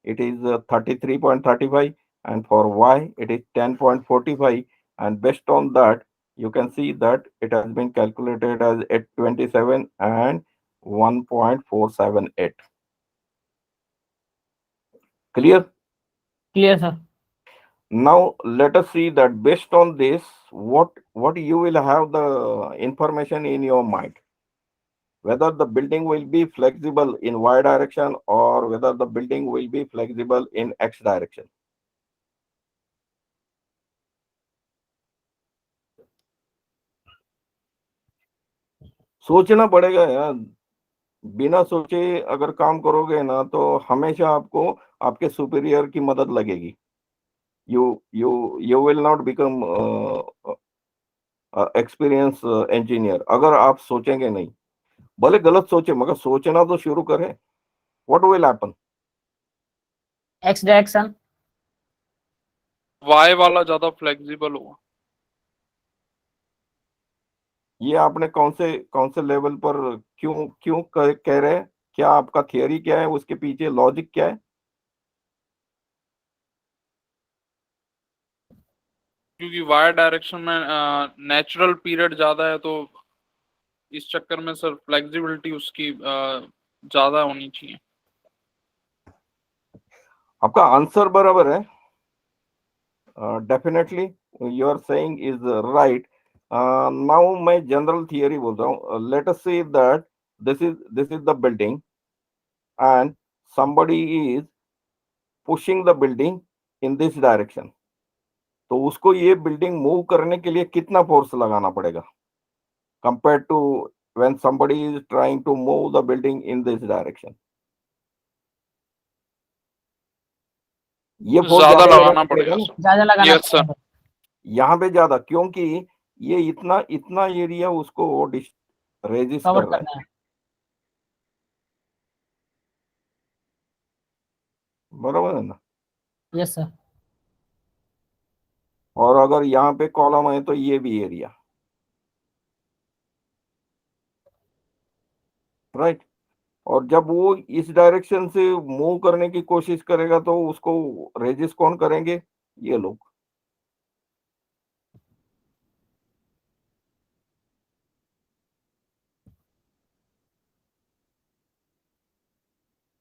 it is 33.35, and for Y it is 10.45, and based on that you can see that it has been calculated as 827 and 1.478. Clear? Clear, sir. Now let us see that based on this, what you will have the information in your mind, whether the building will be flexible in Y direction or whether the building will be flexible in X direction. सोचना पड़ेगा यार, बिना सोचे अगर काम करोगे ना तो हमेशा आपको आपके सुपीरियर की मदद लगेगी. You will not become experience engineer अगर आप सोचेंगे नहीं. भले गलत सोचे मगर सोचना तो शुरू करें. What will happen? X direction. Y वाला ज्यादा फ्लेक्सिबल होगा. ये आपने कौन से लेवल पर क्यों क्यों कह रहे हैं? क्या आपका थियरी क्या है, उसके पीछे लॉजिक क्या है? क्योंकि Y डायरेक्शन में नेचुरल पीरियड ज्यादा है, तो इस चक्कर में सर फ्लेक्सिबिलिटी उसकी ज्यादा होनी चाहिए. आपका आंसर बराबर है. Definitely you are saying is right. Now मैं जनरल थियरी बोल रहा हूँ. Let us say that this is the building and somebody is pushing the building in this direction. तो उसको ये बिल्डिंग मूव करने के लिए कितना फोर्स लगाना पड़ेगा compared to when somebody is trying to move the building in this direction? ये फोर्स ज्यादा लगाना पड़ेगा सर. ज्यादा लगाना यस सर. पड़ेगा। यहाँ पे ज्यादा, क्योंकि ये इतना एरिया उसको रेजिस्ट कवर कर रहा है. करना है। बराबर है ना? Yes sir. और अगर यहाँ पे कॉलम है तो ये भी एरिया, राइट. और जब वो इस डायरेक्शन से मूव करने की कोशिश करेगा तो उसको रेजिस्ट कौन करेंगे? ये लोग.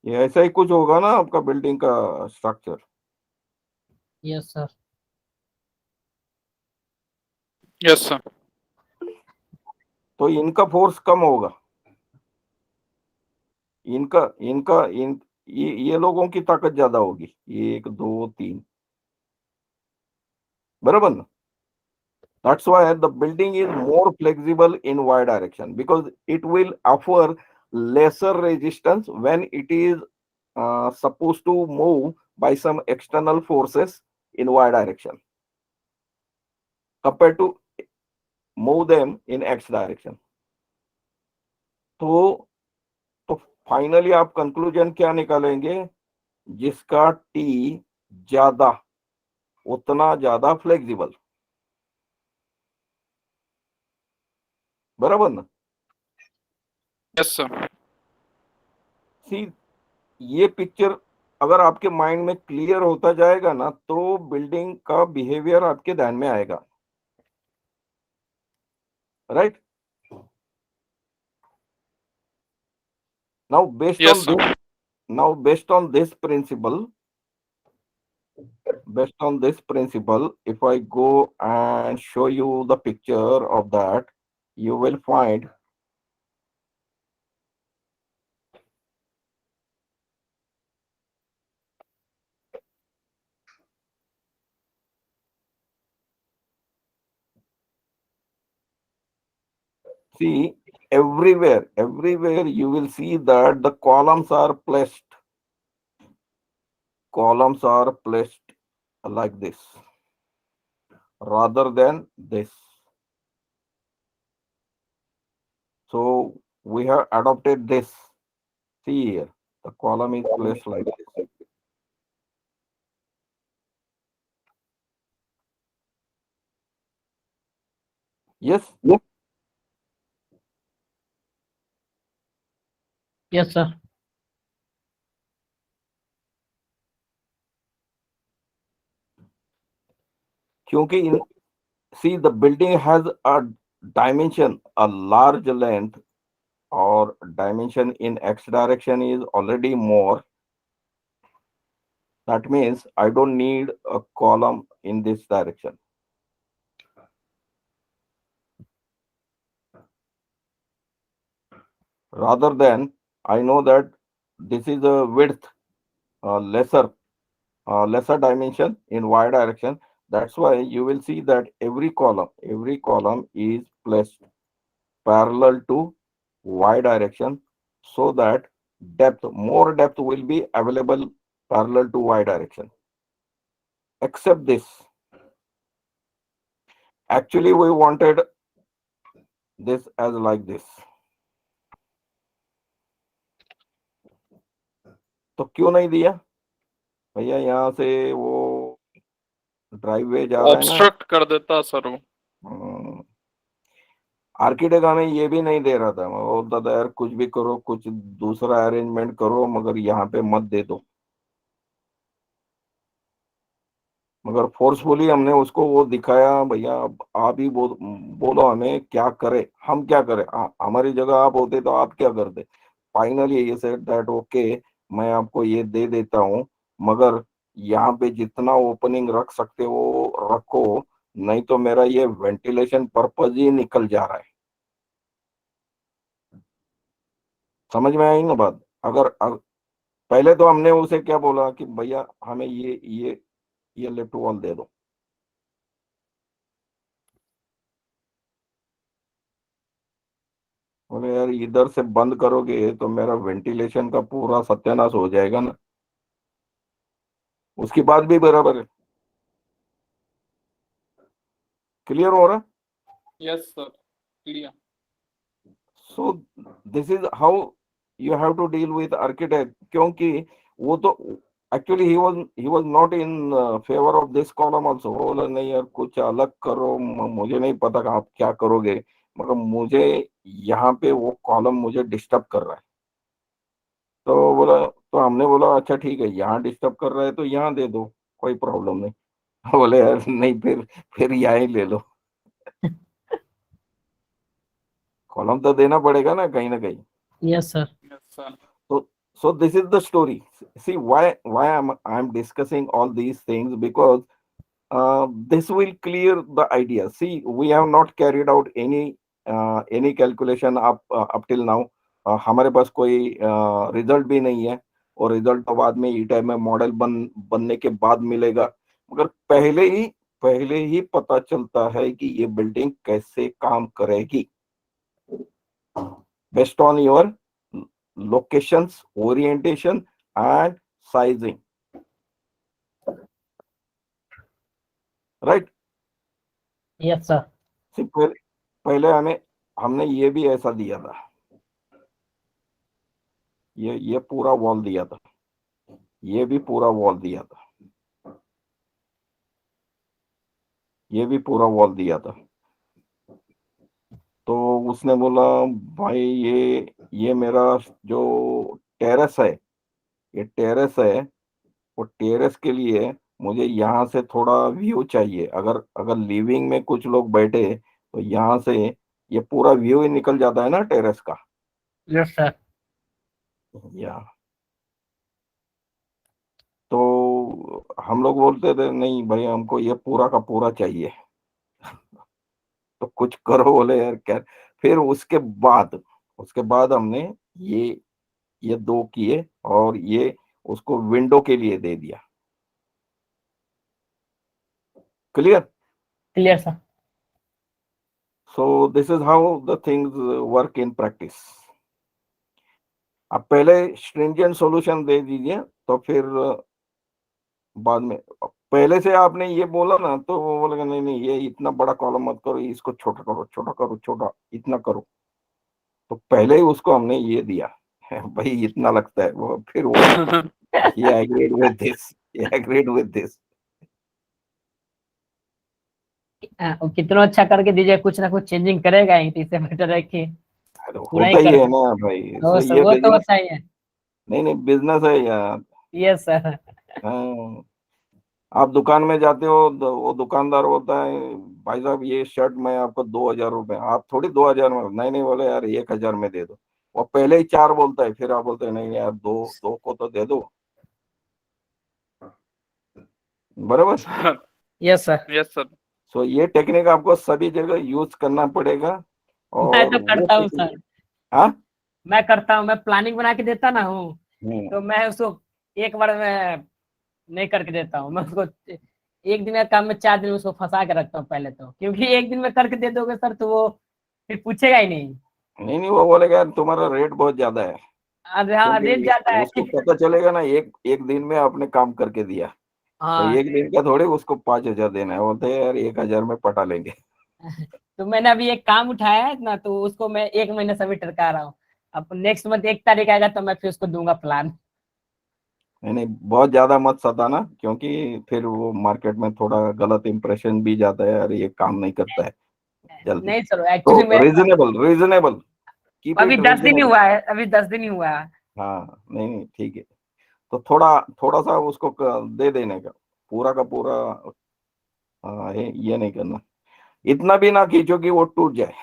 ये ऐसा ही कुछ होगा ना आपका बिल्डिंग का structure. Yes sir. Yes sir. तो इनका फोर्स कम होगा. ये लोगों की ताकत ज्यादा होगी. 1 2 3. बराबर ना? That's why the building is more flexible in Y direction, because it will offer lesser resistance when it is supposed to move by some external forces in y direction compared to move them in x direction. तो finally आप conclusion क्या निकालेंगे? जिसका t ज्यादा उतना ज्यादा flexible, बराबर ना? Yes sir. सी, ये पिक्चर अगर आपके माइंड में क्लियर होता जाएगा ना, तो बिल्डिंग का बिहेवियर आपके ध्यान में आएगा, right? Now based Yes, on sir. this, now based on this principle, if I go and show you the picture of that, you will find see everywhere you will see that the columns are placed like this rather than this. So we have adopted this. See here, the column is placed like this. Yes. Yes, sir. क्योंकि see, the building has a dimension, a large length, or dimension in x direction is already more. That means I don't need a column in this direction. Rather than, I know that this is a width, lesser dimension in y direction. That's why you will see that every column is placed parallel to y direction, so that more depth will be available parallel to y direction. Except this, actually we wanted this as like this. तो क्यों नहीं दिया भैया? यहाँ से वो driveway जा रहा है ना, ऑब्स्ट्रक्ट कर देता सर वो। आर्किटेक्ट हमें ये भी नहीं दे रहा था, वो बोलता था यार कुछ भी करो, कुछ दूसरा अरेंजमेंट करो, मगर यहाँ पे मत दे दो। मगर फोर्सफुली हमने उसको वो दिखाया, भैया आप ही बोलो हमें क्या करे, हम क्या करें, हमारी जगह आप होते तो आप क्या करते? फाइनली ये सेड दैट ओके, मैं आपको ये दे देता हूँ, मगर यहाँ पे जितना ओपनिंग रख सकते हो रखो, नहीं तो मेरा ये वेंटिलेशन पर्पज ही निकल जा रहा है। समझ में आई ना बात? अगर पहले तो हमने उसे क्या बोला कि भैया हमें ये लिफ्ट वॉल दे दो, बोले यार इधर से बंद करोगे तो मेरा वेंटिलेशन का पूरा सत्यानाश हो जाएगा ना। उसकी बात भी बराबर है। क्लियर हो रहा? Yes sir, clear. So this is how you have to deal with architect, क्योंकि वो तो actually he was not in favour of this column also. बोला नहीं यार कुछ अलग करो, मुझे नहीं पता कि आप क्या करोगे, मगर मुझे यहाँ पे वो कॉलम मुझे डिस्टर्ब कर रहा है। तो बोला, तो हमने बोला अच्छा ठीक है, यहाँ डिस्टर्ब कर रहा है तो यहाँ दे दो, कोई प्रॉब्लम नहीं। बोले यार नहीं, फिर यहाँ ही ले लो। कॉलम तो देना पड़ेगा ना कहीं ना कहीं। Yes, sir. Yes sir. So this is the story. See why I'm discussing all these things, because this will clear the idea. See, we have not carried out any calculation up till now. हमारे पास कोई result भी नहीं है, और result तो बाद में ई time में मॉडल बनने के बाद मिलेगा। मगर पहले ही पता चलता है कि ये बिल्डिंग कैसे काम करेगी, based on your locations, orientation and sizing. Right. Yes sir. पहले पहले हमने ये भी ऐसा दिया था, ये पूरा वॉल दिया था, ये भी पूरा वॉल दिया था, ये भी पूरा वॉल दिया था। तो उसने बोला भाई ये मेरा जो टेरेस है, ये टेरेस है, वो टेरेस के लिए मुझे यहाँ से थोड़ा व्यू चाहिए। अगर अगर लिविंग में कुछ लोग बैठे तो यहाँ से ये पूरा व्यू ही निकल जाता है ना टेरेस का। Yes sir. या तो हम लोग बोलते थे नहीं भाई हमको ये पूरा का पूरा चाहिए। तो कुछ करो, बोले यार क्या। फिर उसके बाद हमने ये ये दो किए और ये उसको विंडो के लिए दे दिया। Clear. Clear sir. So this is how the things work in practice. आप पहले स्ट्रिंजेंट सॉल्यूशन दे दीजिए तो फिर बाद में, पहले से आपने ये बोला ना तो वो बोलेगा नहीं नहीं ये इतना बड़ा कॉलम मत करो, इसको छोटा करो, छोटा करो, छोटा इतना करो। तो पहले ही उसको हमने ये दिया भाई इतना लगता है, वो फिर वो he agreed with this, he agreed with this। वो कितना अच्छा करके दीजिए, कुछ ना कुछ चेंजिंग करेगा ही, तो इससे बेटर है कि पूरा होता ही ही कर है दे। ना भाई, वो सो ये वो तो बिजनेस, होता ही है। नहीं नहीं बिजनेस है यार। Yes sir. हाँ, आप दुकान में जाते हो, वो दुकानदार होता है भाई साहब ये शर्ट मैं आपको 2,000 रुपए, आप थोड़ी 2,000 में, नहीं नहीं बोले यार 1,000 में दे दो। वो पहले ही 4 बोलता है, फिर आप बोलते हैं नहीं यार दो दो को तो दे दो। बराबर। Yes sir. Yes sir. So ये टेक्निक आपको सभी जगह यूज करना पड़ेगा। मैं और तो वो करता हूँ सर। हाँ। मैं करता हूँ, मैं प्लानिंग बना के देता ना हूँ, हम्म। तो मैं उसको एक बार में नहीं करके देता हूँ। मैं उसको एक दिन का काम में 4 दिन में उसको फंसा के रखता हूँ पहले तो, क्योंकि एक दिन में करके दे दोगे सर तो वो फिर पूछेगा ही नहीं। नहीं नहीं वो बोलेगा यार तुम्हारा रेट बहुत ज्यादा है, अरे हाँ, रेट क्योंकि जाता है। उसको पता चलेगा ना एक एक दिन में आपने काम करके दिया। तो हाँ। एक दिन का थोड़े उसको 5,000 देना है, बोलते हैं यार 1,000 में पटा लेंगे। तो मैंने अभी एक काम उठाया है ना, तो उसको मैं 1 महीने से अभी टरका रहा हूँ। अब नेक्स्ट मंथ 1 तारीख आएगा तो मैं फिर उसको दूंगा प्लान। नहीं नहीं बहुत ज्यादा मत सताना, क्योंकि फिर वो मार्केट में थोड़ा गलत इंप्रेशन भी जाता है, यार ये काम नहीं करता है जल्दी। नहीं सर, तो एक्चुअली मैं रीजनेबल रीजनेबल कीप अभी इट 10 दिन ही रीजनेबल। हुआ है, अभी 10 दिन ही हुआ है। हाँ नहीं नहीं ठीक है। तो थोड़ा थोड़ा सा उसको दे देने का, पूरा का पूरा। हाँ ये नहीं करना, इतना भी ना खींचो कि वो टूट जाए।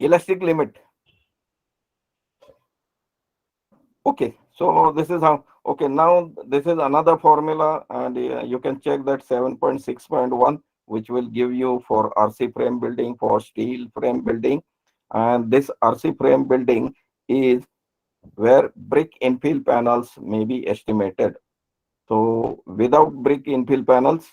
Elastic limit. Okay, so this is how, okay, now this is another formula, and you can check that 7.6.1, which will give you for RC frame building, for steel frame building. And this RC frame building is where brick infill panels may be estimated. So without brick infill panels,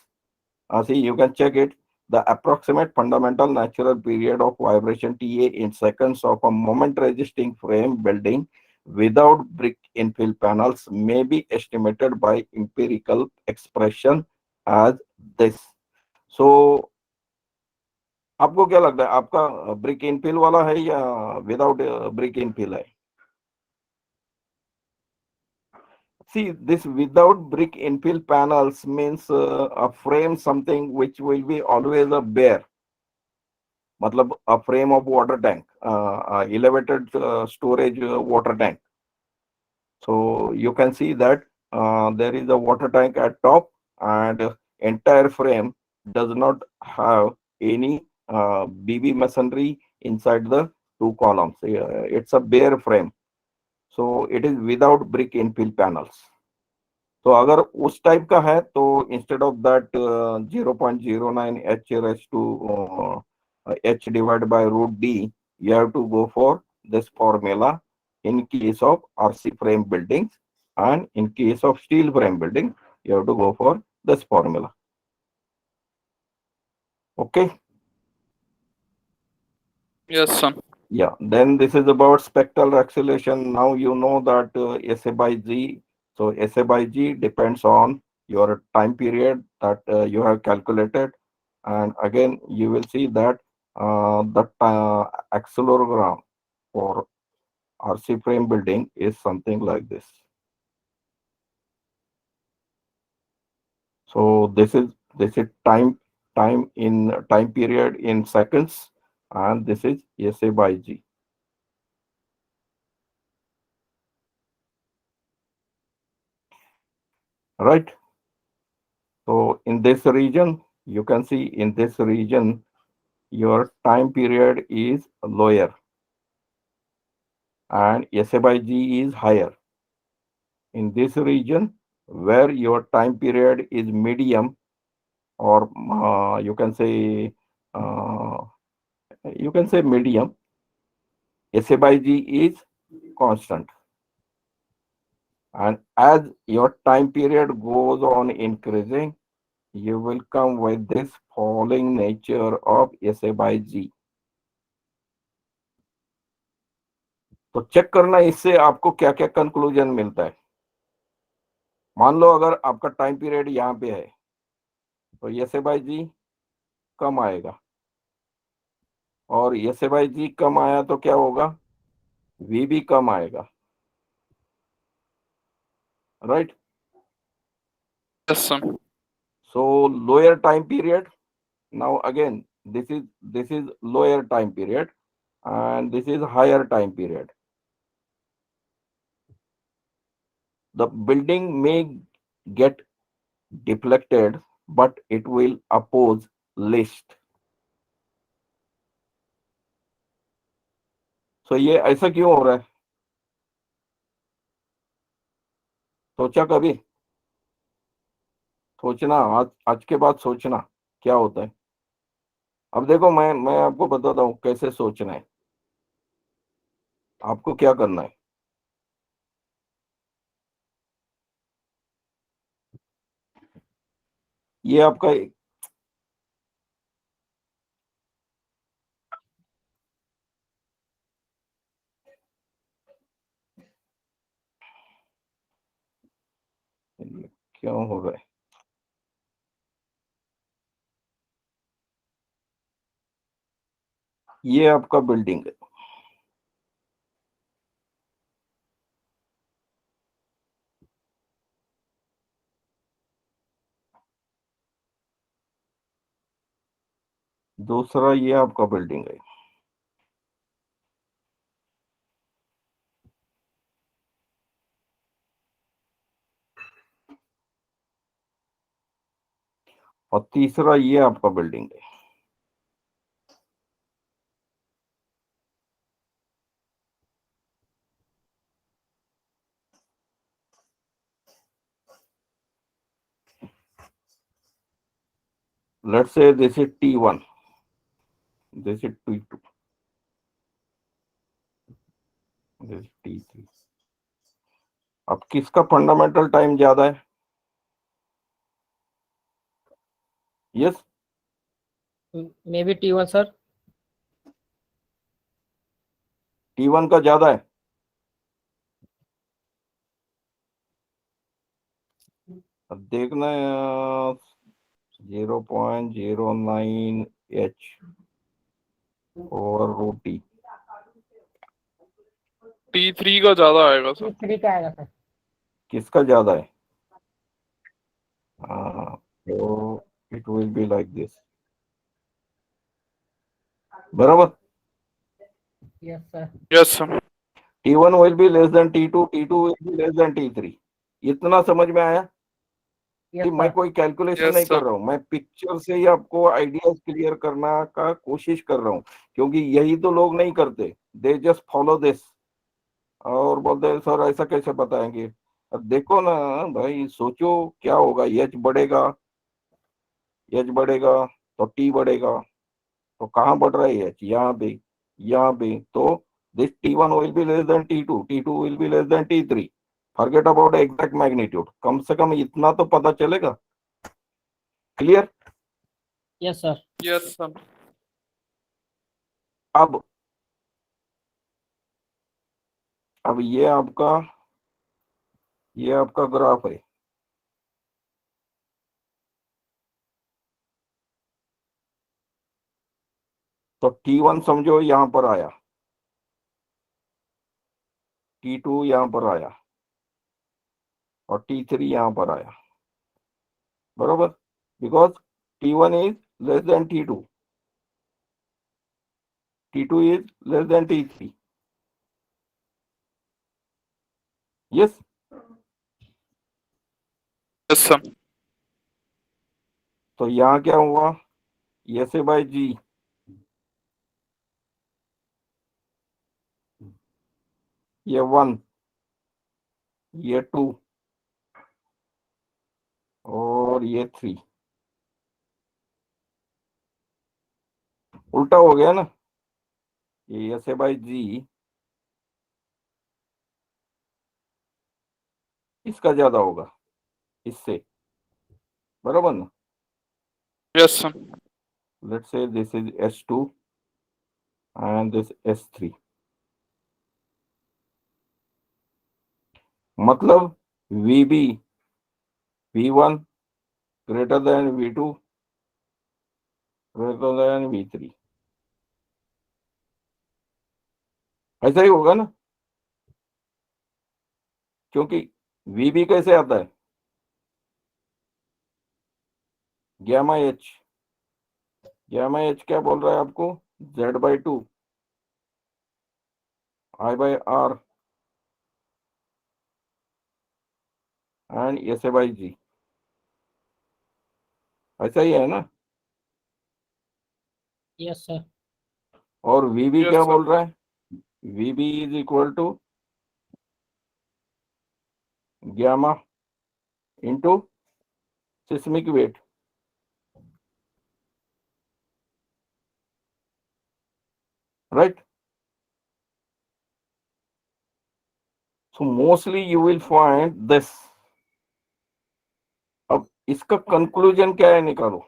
see, you can check it. The approximate fundamental natural period of vibration TA in seconds of a moment resisting frame building without brick infill panels may be estimated by empirical expression as this. So, आपको क्या लगता है आपका brick infill वाला है या without brick infill है? See, this without brick infill panels means a frame something which will be always a bare. मतलब a frame of water tank, elevated storage water tank. So you can see that there is a water tank at top, and entire frame does not have any BB masonry inside the two columns. It's a bare frame. So it is without brick infill panels. तो अगर उस type का है तो instead of that 0.09 H raise to h divided by root d, you have to go for this formula in case of RC frame buildings, and in case of steel frame building you have to go for this formula. Okay. Yes sir. Yeah, then this is about spectral acceleration. Now you know that SA by Z So SA by G depends on your time period that you have calculated, and again you will see that the accelerogram for RC frame building is something like this. So this is time period in seconds, and this is SA by G. Right. So in this region, you can see in this region, your time period is lower and SA by G is higher. In this region, where your time period is medium, or you can say medium, SA by G is constant. And as your time period goes on increasing, you will come with this falling nature of SA by G. तो check करना इससे आपको क्या क्या conclusion मिलता है. मान लो अगर आपका टाइम पीरियड यहाँ पे है तो SA by G कम आएगा, और SA by G कम आया तो क्या होगा, V भी कम आएगा. Right. Yes, sir. So lower time period, now again this is lower time period and this is higher time period. The building may get deflected, but it will oppose least. So ये ऐसा क्यों हो रहा है? सोचा कभी? सोचना, आज के बाद सोचना क्या होता है. अब देखो मैं आपको बताता हूँ कैसे सोचना है. आपको क्या करना है. ये आपका क्यों हो रहा है. ये आपका बिल्डिंग है. दूसरा ये आपका बिल्डिंग है. और तीसरा ये आपका बिल्डिंग है. Let's say this is T1, this is T2, this is T3. अब किसका फंडामेंटल टाइम ज्यादा है? Yes, maybe T1 sir. T1 का ज्यादा है. अब देखना 0.09 H over root T. T3 का ज्यादा आएगा सर. T3 का आएगा सर. किसका ज्यादा है? तो it will be like this. बराबर. Yes sir. Yes, sir. T1 will be less than T2, T2 will be less than T3. इतना समझ में आया? Yes कि मैं sir. कोई कैलकुलेशन Yes, नहीं sir. कर रहा हूँ, मैं पिक्चर से ही आपको आइडियाज क्लियर करना का कोशिश कर रहा हूँ, क्योंकि यही तो लोग नहीं करते. दे जस्ट फॉलो दिस और बोलते हैं सर ऐसा कैसे बताएंगे. अब देखो ना भाई, सोचो क्या होगा. एच बढ़ेगा तो टी बढ़ेगा. तो कहाँ बढ़ रहा है एच? यहाँ पे, यहाँ पे. तो this T1 will be less than T2, T2 will be less than T3. Forget about exact magnitude. कम से कम इतना तो पता चलेगा. Clear? Yes sir. Yes, sir. अब ये आपका ये आपका ग्राफ है। तो T1 समझो यहां पर आया, T2 यहां पर आया और T3 यहां पर आया, बरोबर, because T1 is less than T2, T2 is less than T3। Yes, yes sir. तो यहाँ क्या हुआ, SA बाय G, ये 1, ये 2 और ये 3, उल्टा हो गया ना, ये SA बाय G इसका ज्यादा होगा इससे, बराबर ना। Yes sir. Let's say this is S2 and this S3, मतलब VB V1 greater than V2 greater than V3, ऐसा ही होगा ना, क्योंकि VB कैसे आता है, gamma H, gamma H क्या बोल रहा है आपको, Z/2 I/R and SA/G, ऐसा ही है ना। Yes sir. और VB Yes, क्या sir. बोल रहा है, VB is equal to gamma into seismic weight, right? So mostly you will find this. अब इसका conclusion क्या है निकालो।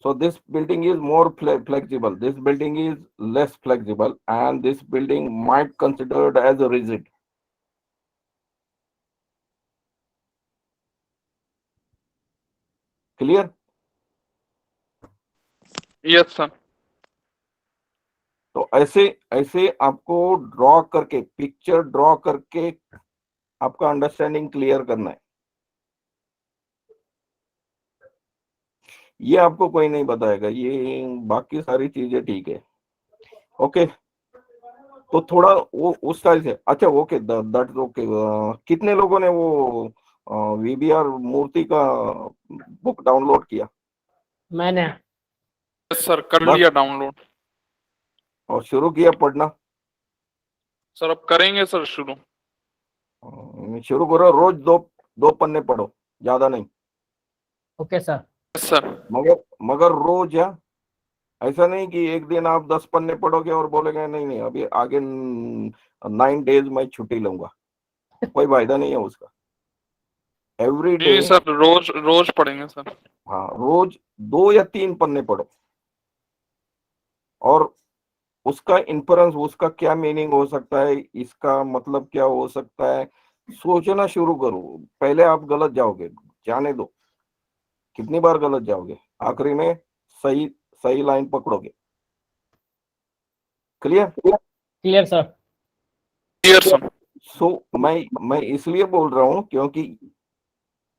So this building is more flexible, this building is less flexible, and this building might considered as a rigid. Clear? Yes sir. तो ऐसे ऐसे आपको draw करके, पिक्चर ड्रॉ करके आपका अंडरस्टैंडिंग क्लियर करना है। ये आपको कोई नहीं बताएगा, ये बाकी सारी चीजें ठीक है। ओके, तो थोड़ा वो उस टाइप से, अच्छा ओके, दैट ओके। कितने लोगों ने वो VBR मूर्ति का बुक डाउनलोड किया? मैंने। यस सर, कर बस। लिया डाउनलोड। और शुरू किया पढ़ना? सर अब करेंगे सर शुरू। शुरू करो, रोज दो दो पन्ने पढ़ो, ज्यादा नहीं। Okay sir. Yes sir. मगर मगर रोज, या ऐसा नहीं कि एक दिन आप 10 पन्ने पढ़ोगे और बोलेंगे नहीं नहीं अभी आगे 9 डेज मैं छुट्टी लूंगा, कोई फायदा नहीं है उसका। एवरी डे, जी सर, रोज रोज पढ़ेंगे सर। हाँ रोज 2 या 3 पन्ने पढ़ो, और उसका इन्फरेंस, उसका क्या मीनिंग हो सकता है, इसका मतलब क्या हो सकता है, सोचना शुरू करो। पहले आप गलत जाओगे, जाने दो, कितनी बार गलत जाओगे, आखिरी में सही सही लाइन पकड़ोगे। Clear? Clear sir. Clear sir. So मैं इसलिए बोल रहा हूं क्योंकि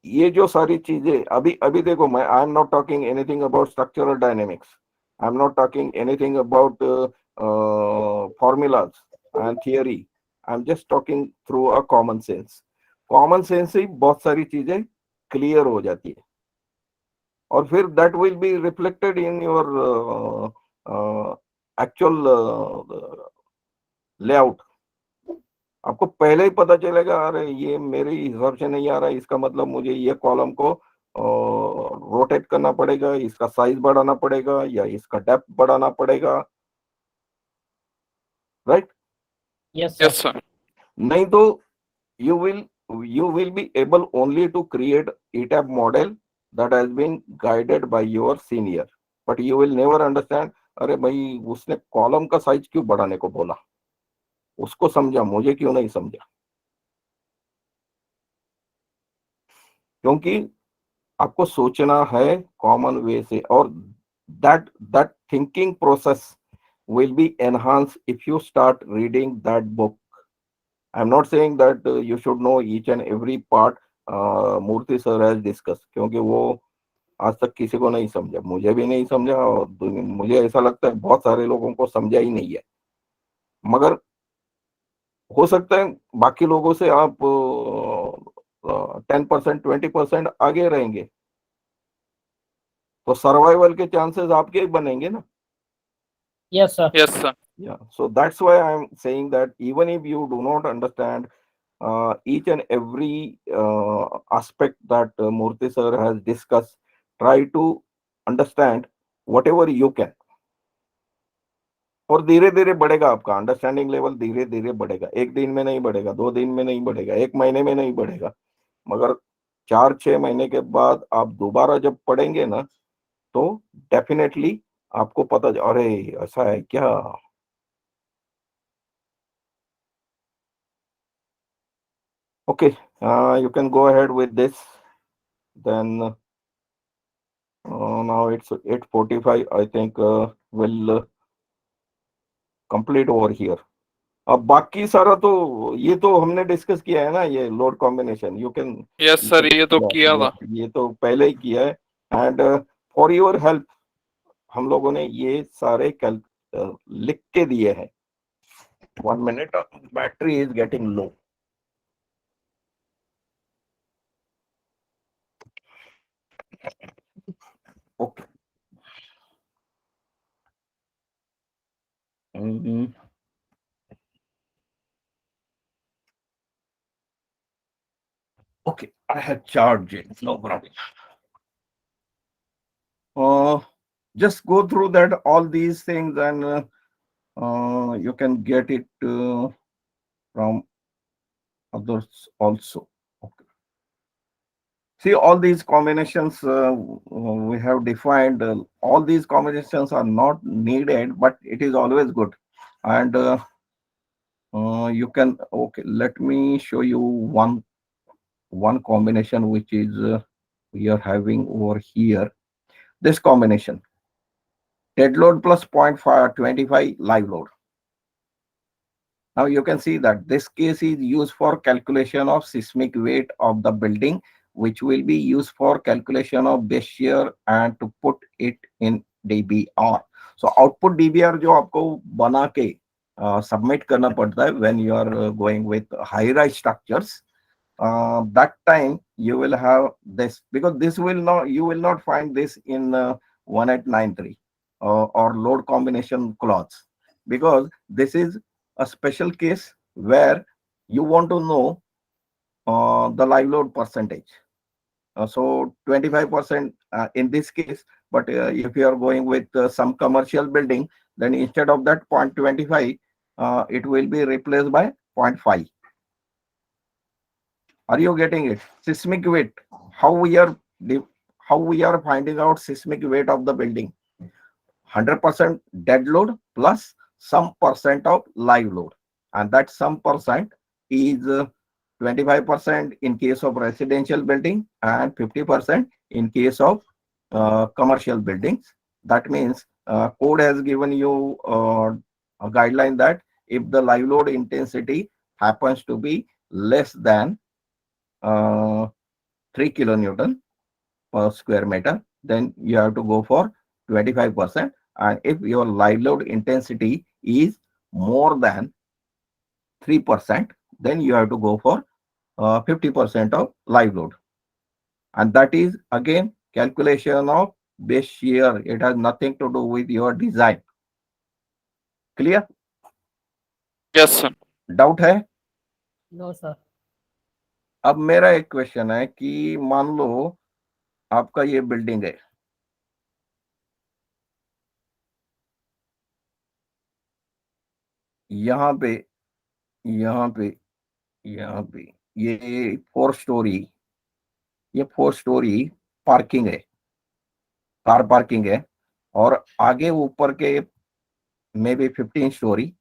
ये जो सारी चीजें अभी अभी देखो, मैं I am not talking anything about structural dynamics, I am not talking anything about formulas and theory, I am just talking through a common sense. Common sense से ही बहुत सारी चीजें क्लियर हो जाती है, और फिर that will be reflected in your actual layout. आपको पहले ही पता चलेगा, अरे ये मेरे हिसाब से नहीं आ रहा है, इसका मतलब मुझे ये कॉलम को रोटेट करना पड़ेगा, इसका साइज बढ़ाना पड़ेगा या इसका डेप्थ बढ़ाना पड़ेगा, right? Yes yes sir. Sir. नहीं तो you will be able only to create ETAP model that has been guided by your senior, but you will never understand, अरे भाई उसने कॉलम का साइज क्यों बढ़ाने को बोला, उसको समझा, मुझे क्यों नहीं समझा। क्योंकि आपको सोचना है कॉमन वे से, और that thinking process will be enhanced if you start reading that book. I'm not saying that you should know each and every part Murthy sir has discussed, क्योंकि वो आज तक किसी को नहीं समझा, मुझे भी नहीं समझा, और मुझे ऐसा लगता है बहुत सारे लोगों को समझा ही नहीं है। मगर हो सकता है बाकी लोगों से आप 10% 20% आगे रहेंगे, तो सर्वाइवल के चांसेस आपके ही बनेंगे ना। Yes sir. Yes sir. Yeah, so that's why I'm saying that even if you do not understand each and every aspect that Murthy sir has discussed, try to understand whatever you can. और धीरे धीरे बढ़ेगा आपका understanding level, धीरे धीरे बढ़ेगा। एक दिन में नहीं बढ़ेगा, 2 दिन में नहीं बढ़ेगा, 1 महीने में नहीं बढ़ेगा, मगर 4-6 महीने के बाद आप दोबारा जब पढ़ेंगे ना, तो डेफिनेटली आपको पता, अरे ऐसा है क्या। Okay, you can go ahead with this. Then now it's 8:45. I think we'll complete over here. अब बाकी सारा तो ये तो हमने डिस्कस किया है ना, ये load combination you can. Yes sir, ये तो किया था। ये तो पहले ही किया है। एंड फॉर योर हेल्प हम लोगों ने ये सारे लिख के दिए हैं। 1 minute, battery is getting low. Okay, okay, I have charged it, no problem. Just go through that all these things, and you can get it from others also. Okay. See, all these combinations we have defined. All these combinations are not needed, but it is always good. And you can, okay, let me show you one combination which is we are having over here. This combination, dead load plus 0.25 live load. Now you can see that this case is used for calculation of seismic weight of the building, which will be used for calculation of base shear and to put it in DBR. So output DBR जो आपको बना के submit करना पड़ता है when you are going with high-rise structures. That time you will have this, because this will not, you will not find this in 1893 or load combination clause, because this is a special case where you want to know the live load percentage. So 25% in this case, but if you are going with some commercial building, then instead of that 0.25, it will be replaced by 0.5. Are you getting it? Seismic weight, how we are finding out seismic weight of the building? 100% dead load plus some percent of live load, and that some percent is 25% in case of residential building and 50% in case of commercial buildings. That means code has given you a guideline that if the live load intensity happens to be less than 3 kilonewton per square meter, then you have to go for 25%. And if your live load intensity is more than 3%, then you have to go for 50% of live load. And that is again calculation of base shear. It has nothing to do with your design. Clear? Yes sir. Doubt है? No sir. अब मेरा एक question है कि मान लो आपका ये building है, यहाँ पे ये 4 स्टोरी पार्किंग है, कार पार्किंग है, और आगे ऊपर के मे बी 15 स्टोरी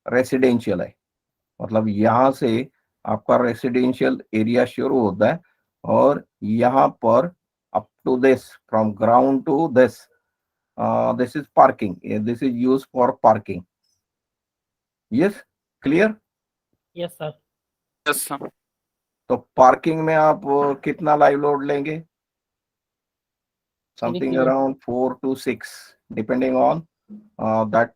रेसिडेंशियल है। मतलब यहाँ से आपका रेसिडेंशियल एरिया शुरू होता है और यहाँ पर up to this, from ground to this, this is parking. This is used for parking. Yes, clear? Yes sir. Yes sir. तो पार्किंग में आप कितना लाइव लोड लेंगे? 3 Something kilo. around 4 to 6, depending on that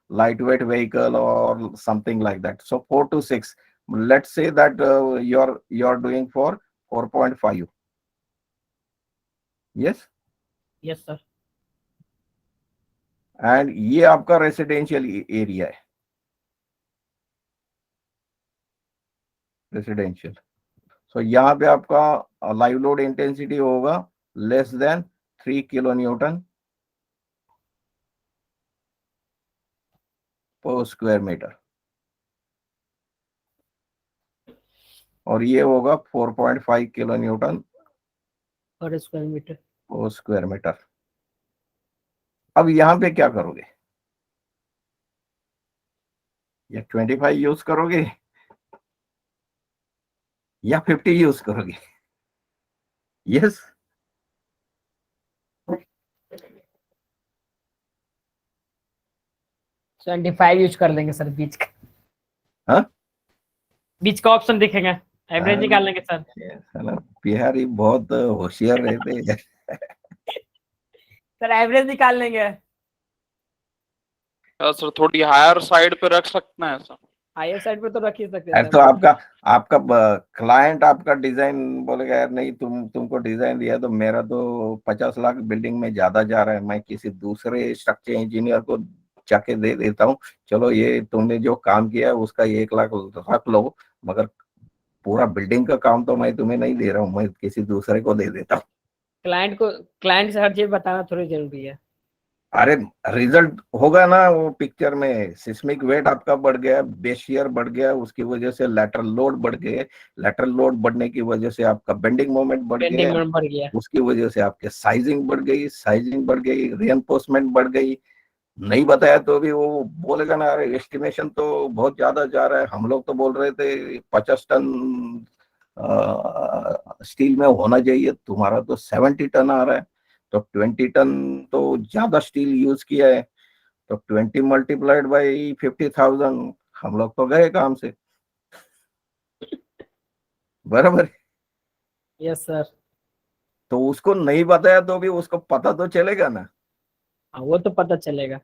lightweight vehicle or something like that. So 4 to 6. Let's say that you're doing for 4.5. Yes. Yes sir. And ये आपका residential area है, residential. सो यहाँ पे आपका लाइव लोड इंटेंसिटी होगा less than 3 kilo Newton पर square metre, और ये होगा 4.5 किलो न्यूटन पर स्क्वायर मीटर। पर स्क्वायर मीटर। अब यहाँ पे क्या करोगे? या 25 यूज करोगे या 50 यूज करोगे? यस। 25 यूज कर लेंगे सर, बीच का। हाँ, बीच का ऑप्शन दिखेगा, एवरेज निकाल लेंगे सर। बिहारी बहुत होशियार रहते हैं। सर एवरेज निकाल लेंगे। सर थोड़ी हायर साइड पे रख सकते हैं सर। हायर साइड पे तो रख ही सकते यार हैं तो सर। आपका क्लाइंट आपका डिजाइन बोलेगा यार नहीं, तुमको डिजाइन दिया तो मेरा तो 50 लाख बिल्डिंग में ज्यादा जा रहा है, मैं किसी दूसरे स्ट्रक्चर इंजीनियर को जाके दे देता हूँ, चलो ये तुमने जो काम किया है उसका 1 लाख रख लो, मगर पूरा बिल्डिंग का काम तो मैं तुम्हें नहीं दे रहा हूँ, मैं किसी दूसरे को दे देता हूँ। क्लाइंट से हर चीज बताना थोड़ी जरूरी है। अरे रिजल्ट होगा ना वो पिक्चर में, सिस्मिक वेट आपका बढ़ गया, बेस शियर बढ़ गया, उसकी वजह से लैटरल लोड बढ़ गए, लैटरल लोड बढ़ने की वजह से आपका बेंडिंग मोमेंट बढ़ गया, बेंडिंग मोमेंट बढ़ गया, उसकी वजह से आपके साइजिंग बढ़ गई, रीइंफोर्समेंट बढ़ गई। नहीं बताया तो भी वो बोलेगा ना अरे एस्टिमेशन तो बहुत ज्यादा जा रहा है, हम लोग तो बोल रहे थे 50 टन स्टील में होना चाहिए, तुम्हारा तो 70 टन आ रहा है, तो 20 टन तो ज्यादा स्टील यूज किया है, तो 20 मल्टीप्लाइड बाई 50,000, हम लोग तो गए काम से। बराबर। Yes sir. तो उसको नहीं बताया तो भी उसको पता तो चलेगा ना। वो तो पता चलेगा।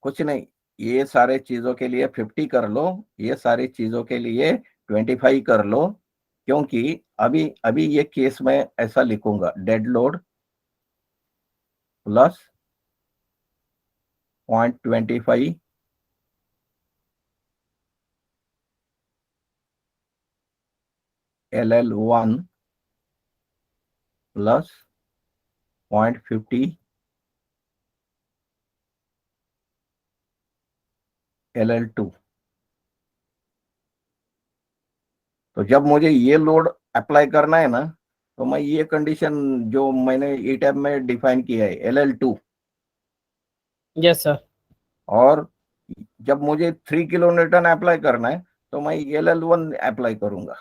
कुछ नहीं, ये सारे चीजों के लिए 50 कर लो, ये सारी चीजों के लिए 25 कर लो, क्योंकि अभी अभी ये केस में ऐसा लिखूंगा, dead load plus 0.25 LL1 plus 0.50 LL2। तो जब मुझे ये लोड अप्लाई करना है ना, तो मैं ये कंडीशन जो मैंने ई टैब में डिफाइन किया है LL2, यस सर। और जब मुझे 3 किलो न्यूटन अप्लाई करना है तो मैं LL1 अप्लाई करूंगा।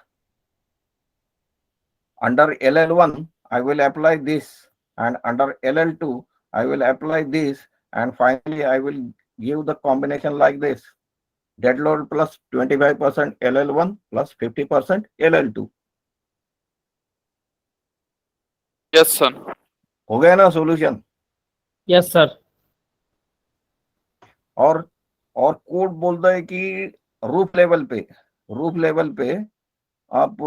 Under LL1 I will apply this, and under LL2 I will apply this, and finally I will give the combination like this: dead load plus 25% LL1 plus 50% LL2। Yes sir. हो गया ना solution? Yes sir. और code बोलता है कि roof level पे आप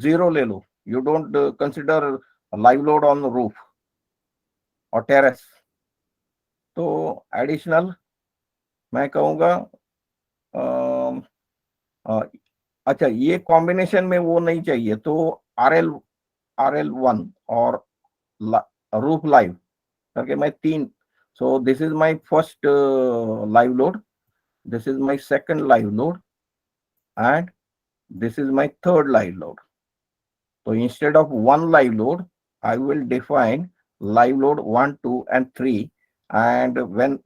0 ले लो, you don't consider live load on roof और टेरेस। तो एडिशनल मैं कहूँगा, अच्छा ये कॉम्बिनेशन में वो नहीं चाहिए, तो RL1 और रूफ लाइव करके मैं 3, so this is my first live load, this is my second live load, and this is my third live load. So instead of one live load, I will define live load 1, 2, and 3, and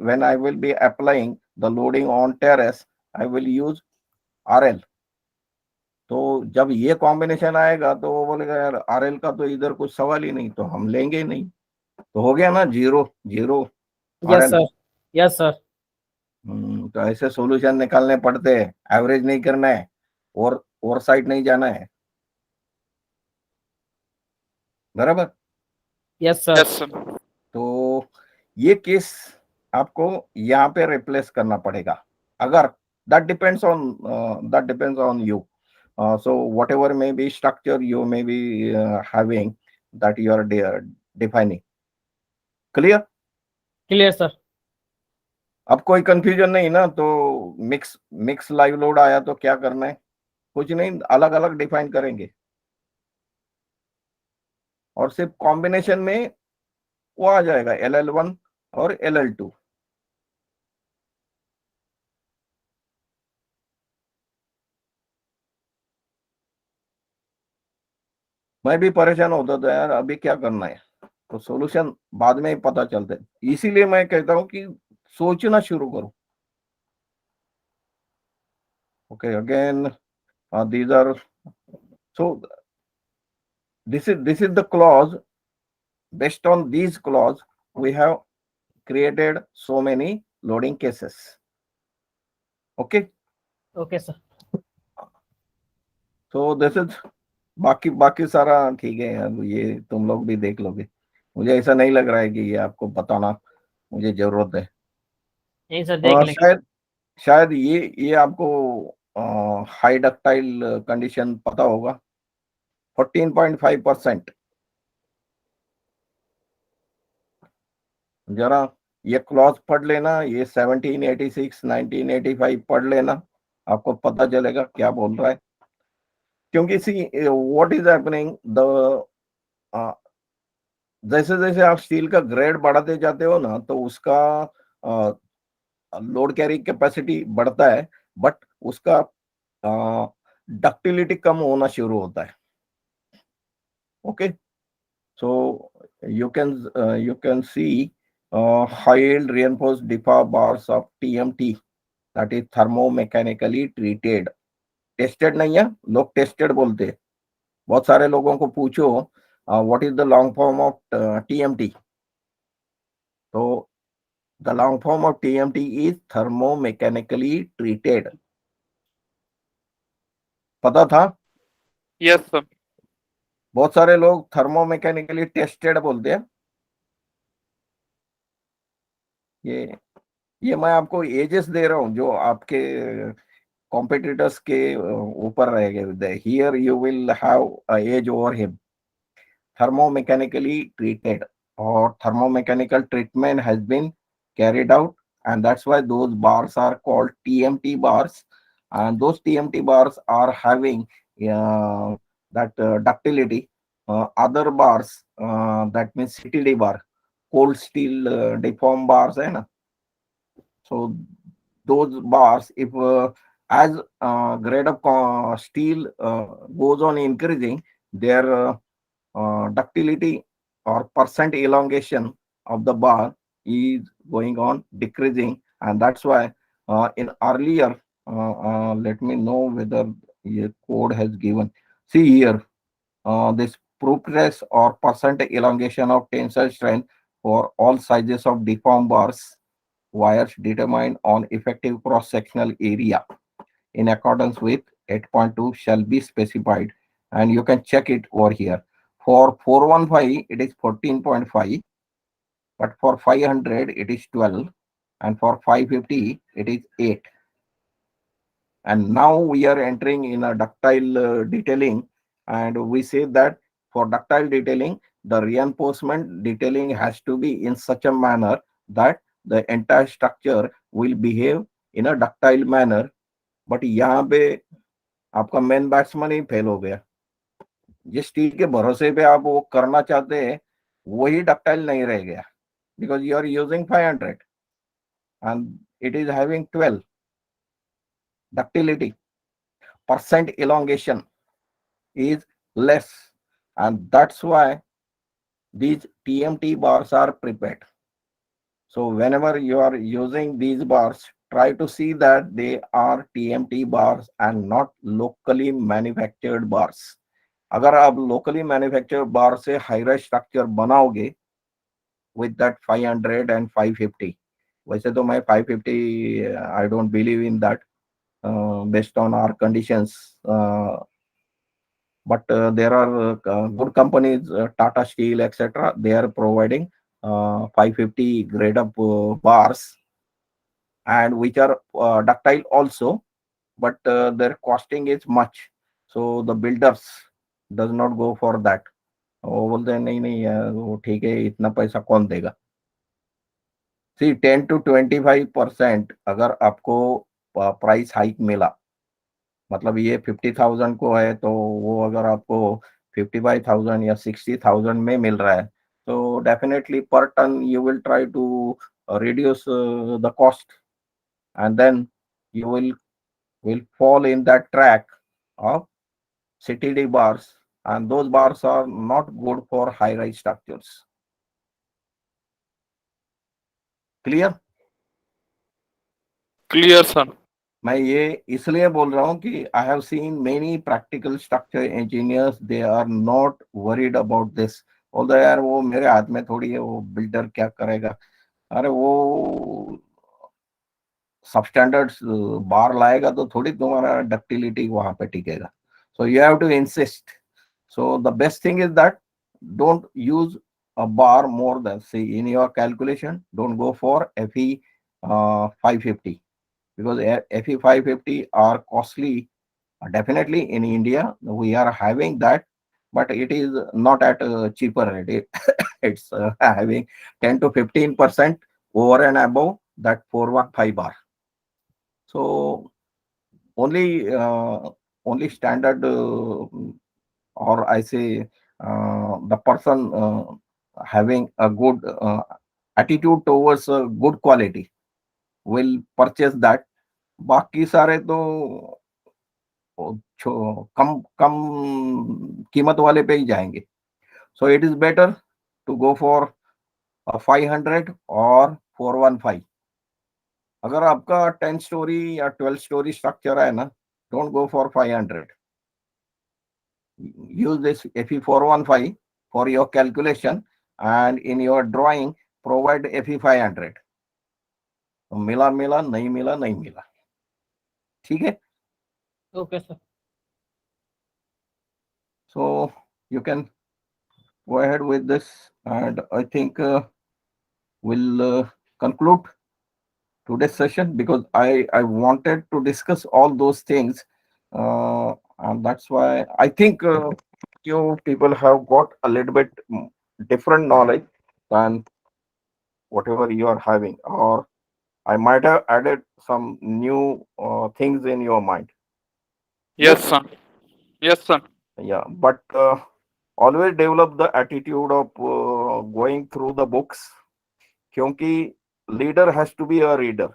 when I will be applying the loading on terrace, I will use RL, तो जब ये combination आएगा तो वो बोलेगा यार RL का तो इधर कुछ सवाल ही नहीं, तो हम लेंगे ही नहीं। तो हो गया ना, zero zero yes RL. Sir, yes sir. तो ऐसे सॉल्यूशन निकालने पड़ते हैं, एवरेज नहीं करना है और साइड नहीं जाना है, बराबर। Yes sir. Yes sir. तो ये केस आपको यहाँ पे रिप्लेस करना पड़ेगा। अगर that depends on you. So whatever may be structure you may be having, that you are defining. Clear? Clear sir. अब कोई कंफ्यूजन नहीं ना? तो मिक्स मिक्स लाइव लोड आया तो क्या करना है? कुछ नहीं, अलग अलग डिफाइन करेंगे और सिर्फ कॉम्बिनेशन में वो आ जाएगा LL1 और LL2। मैं भी परेशान होता था यार, अभी क्या करना है, तो सॉल्यूशन बाद में ही पता चलता है। इसीलिए मैं कहता हूँ कि सोचना शुरू करो। Okay, again these are, so this is the clause. Based on these clause we have created so many loading cases. Okay, okay sir. so this is, बाकी बाकी सारा ठीक है यार, ये तुम लोग भी देख लोगे। मुझे ऐसा नहीं लग रहा है कि ये आपको बताना मुझे जरूरत है। नहीं सर, देख लेंगे। शायद शायद ये आपको हाई डक्टाइल कंडीशन पता होगा, 14.5%। जरा ये क्लॉज पढ़ लेना, ये 1786 1985 पढ़ लेना, आपको पता चलेगा क्या बोल रहा है। क्योंकि see what is happening, the जैसे जैसे आप स्टील का ग्रेड बढ़ाते जाते हो ना, तो उसका लोड कैरी कैपेसिटी बढ़ता है, बट उसका डक्टिलिटी कम होना शुरू होता है। Okay, so you can see high yield reinforced differ bars of TMT, that is thermomechanically treated. Tested नहीं है, लोग टेस्टेड बोलते हैं। बहुत सारे लोगों को पूछो what is the long form of TMT, तो the long form of TMT is thermomechanically treated. पता था? Yes sir. बहुत सारे लोग थर्मोमेकेनिकली टेस्टेड बोलते हैं। ये मैं आपको एजेस दे रहा हूँ जो आपके कॉम्पिटिटर्स के ऊपर रहेंगे। Here you will have edge over him. Thermomechanically treated, or thermomechanical treatment has been carried out, and that's why those bars are called TMT bars, and those TMT bars are having that ductility. Other bars, that means CTD bar, cold steel deformed bars है ना, so those bars, if as grade of steel goes on increasing, their ductility or percent elongation of the bar is going on decreasing, and that's why in earlier, let me know whether a code has given. See here, this progress or percent elongation of tensile strength for all sizes of deformed bars wires determined on effective cross-sectional area in accordance with 8.2 shall be specified, and you can check it over here. For 415 it is 14.5, but for 500 it is 12, and for 550 it is 8. And now we are entering in a ductile detailing, and we say that for ductile detailing the reinforcement detailing has to be in such a manner that the entire structure will behave in a ductile manner. But यहाँ पे आपका main batsman ही fail हो गया। जिस steel के भरोसे पे आप वो करना चाहते हैं वही डक्टाइल नहीं रह गया, because you are using 500 and it is having 12 ductility. Percent elongation is less, and that's why these TMT bars are prepared. So whenever you are using these bars try to see that they are TMT bars and not locally manufactured bars. अगर आप locally manufactured bar से high rise structure बनाओगे with that 500 and 550, वैसे तो मैं 550 I don't believe in that based on our conditions. But there are good companies, Tata Steel, etc. They are providing 550 grade up bars, and which are ductile also, but their costing is much. So the builders does not go for that. वो बोलते हैं नहीं नहीं वो ठीक है, इतना पैसा कौन देगा. सी 10 to 25% अगर आपको प्राइस हाइक मिला, मतलब ये 50,000 को है तो वो अगर आपको 55,000 या 60,000 में मिल रहा है, तो definitely per ton you will try to reduce the cost, and then you will fall in that track of CTD bars, and those bars are not good for high rise structures. Clear? Clear, sir. मैं ये इसलिए बोल रहा हूँ कि I have seen many practical structure engineers, they are not worried about this. बोलते यार वो मेरे हाथ में थोड़ी है, वो बिल्डर क्या करेगा. अरे वो सबस्टैंडर्ड बार लाएगा तो थोड़ी तुम्हारा डक्टिलिटी वहां पे टिकेगा. So you have to insist. So the best thing is that don't use a bar more than, see, in your calculation, don't go for FE 550, because FE 550 are costly. Definitely in India we are having that, but it is not at a cheaper rate. It's having 10 to 15% over and above that 415 bar. So only standard or I say the person having a good attitude towards good quality will purchase that. बाकी सारे तो कम कम कीमत वाले पे ही जाएंगे. So it is better to go for a 500 or 415. अगर आपका 10 story या 12 story structure है ना, don't go for 500. Use this FE 415 for your calculation, and in your drawing provide FE 500. तो मिला मिला, नहीं मिला नहीं मिला. ठीक है. Okay sir. So you can go ahead with this, and I think we'll conclude today's session, because I wanted to discuss all those things, and that's why I think you people have got a little bit different knowledge than whatever you are having, or I might have added some new things in your mind. Yes, sir. Yes, sir. Yeah, but always develop the attitude of going through the books, क्योंकि leader has to be a reader.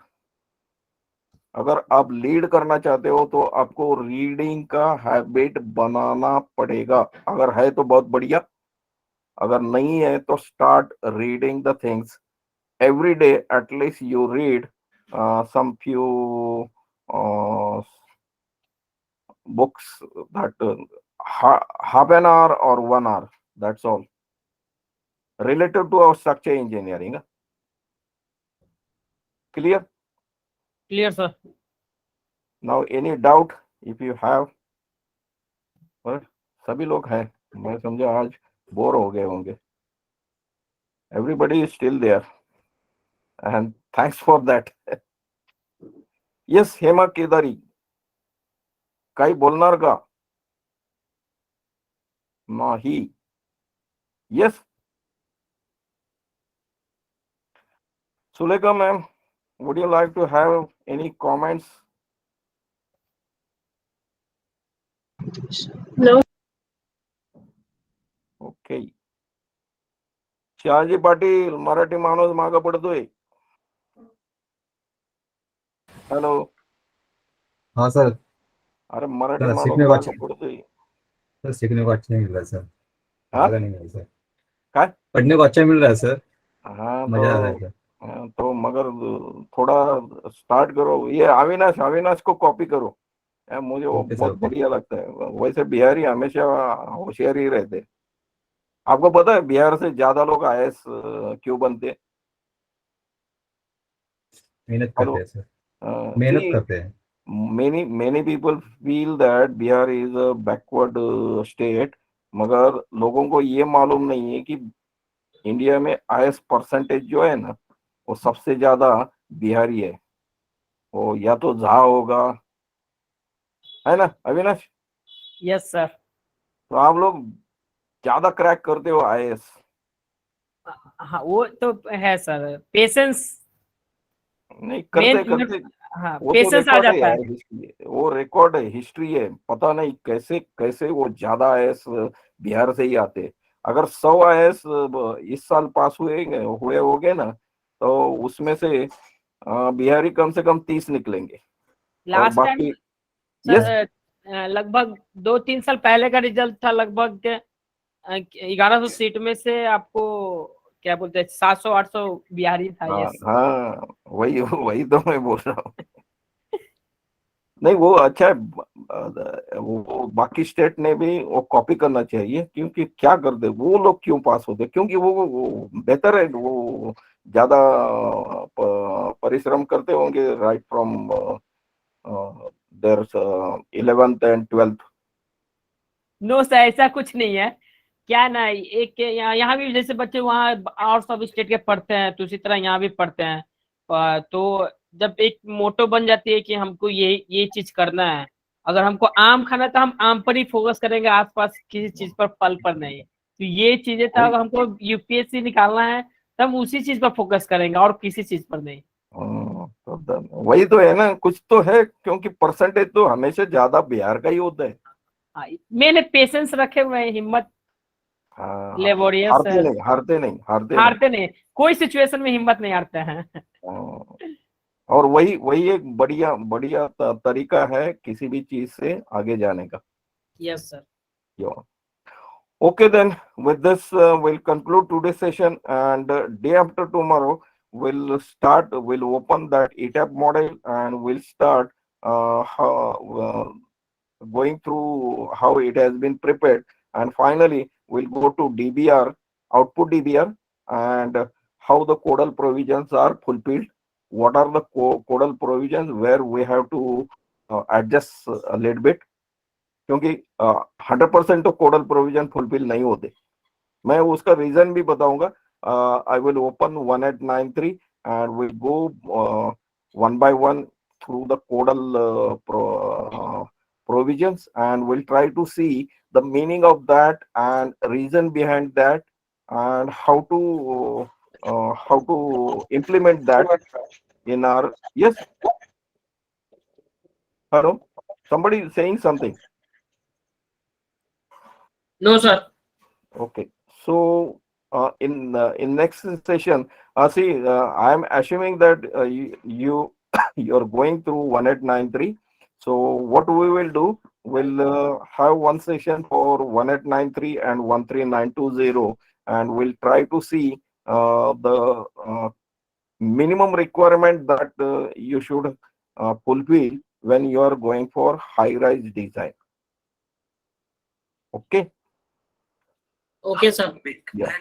अगर आप lead करना चाहते हो तो आपको reading का habit बनाना पड़ेगा. अगर है तो बहुत बढ़िया, अगर नहीं है तो start reading the things every day. At least you read some few books, that half an hour or 1 hour, that's all, related to our structure engineering. Clear? Clear sir. Now any doubt if you have? और सभी लोग हैं, मैं समझा आज bore हो गए होंगे. Everybody is still there, and thanks for that. Yes, Hema Kedari, काही बोलणार का? नाही. Yes, Sulekha ma'am, would you like to have any comments? No. Okay. Shahaji Patil, Marathi माणूस मागे पडतोय. हॅलो. हाँ सर. अरे मराठी सर, माणूस सीखने को मागे अच्छा पडतोय. सर, सीखने को अच्छा नहीं मिल रहा है सर. हाँ? मजा नहीं मिल रहा सर. काय? पढ़ने को अच्छा मिल रहा है सर, हाँ मजा आ रहा है तो सर. तो मगर थोड़ा स्टार्ट करो, ये अविनाश अविनाश को कॉपी करो। मुझे वो ओके सर, बहुत ओके। बढ़िया लगता है। वैसे बिहारी हमेशा होशियार ही रहते हैं। आपको पता है बिहार से ज्यादा लोग आईएएस क्यों बनते? मेहनत हेलो, करते हैं सर, मेहनत सी, करते हैं। many people feel that Bihar is a backward state, मगर लोगों को ये मालूम नहीं है कि इंडिया में आईएएस परसेंटेज जो है ना, वो सबसे ज्यादा बिहारी है। वो या तो झा होगा, है ना अविनाश? Yes sir. तो आप लोग ज्यादा क्रैक करते हो आईएएस। हाँ वो तो है सर, पेशेंस नहीं, मेन। करते करते हाँ वो तो पेशेंस आ रिकॉर्ड है जाता है। यार, हिस्ट्री है, वो रिकॉर्ड है, हिस्ट्री है। पता नहीं कैसे कैसे वो ज्यादा आईएएस बिहार से ही आते हैं। अगर 100 आईएएस इस साल पास हुए हो गए ना, तो उसमें से बिहारी कम से कम 30 निकलेंगे। और लास्ट टाइम बाकी यस, सर लगभग 2-3 साल पहले का रिजल्ट था, लगभग 1100 सीट में से आपको क्या बोलते हैं 700-800 बिहारी था। हाँ यस। हाँ, वही वही तो मैं बोल रहा हूँ। नहीं वो अच्छा है, वो बाकी स्टेट ने भी वो कॉपी करना चाहिए, क्योंकि क्या करते वो लोग क्यों पास होते? क्योंकि वो बेहतर है, वो ज्यादा परिश्रम करते होंगे right from there 11th and 12th। No sir, ऐसा कुछ नहीं है। क्या ना, एक यहाँ भी जैसे बच्चे वहाँ और सब स्टेट के पढ़ते हैं, तो उसी तरह यहाँ भी पढ़ते हैं। तो जब एक मोटो बन जाती है कि हमको ये चीज करना है, अगर हमको आम खाना है तो हम आम पर ही फोकस करेंगे, आसपास किसी चीज पर, फल पर नहीं। तो ये चीजें था, वही अगर हमको यूपीएससी निकालना है तो हम उसी चीज पर फोकस करेंगे और किसी चीज पर नहीं। वही तो है ना, कुछ तो है, क्योंकि परसेंटेज तो हमेशा ज्यादा बिहार का ही होता है। हाँ, मैंने पेशेंस रखे हुए हैं, हिम्मत, हाँ, लेबोरियस है। हारते नहीं, हारते नहीं, हारते नहीं। हारते नहीं, कोई सिचुएशन में हिम्मत नहीं हारते हैं। हाँ, और वही वही एक बढ़िया बढ़िया तरीका है किसी भी चीज से आगे जाने का। Yes sir. Yo, okay then, with this we'll conclude today's session, and day after tomorrow we'll open that ETAP model, and we'll start how going through how it has been prepared, and finally we'll go to DBR, output DBR, and how the codal provisions are fulfilled. What are the codal provisions where we have to adjust a little bit, क्योंकि 100% तो कोडल provision fulfil नहीं होते। मैं उसका reason भी बताऊंगा। I will open 1893 and will go one by one through the codal provisions, and we'll try to see the meaning of that and reason behind that, and how to implement that in our. Yes, hello, somebody is saying something. No sir. Okay, so in next session, see, I am assuming that you're going through 1893. So what we will do, we'll have one session for 1893 and 13920, and we'll try to see the minimum requirement that you should fulfill when you are going for high-rise design. Okay. Okay sir. Yeah.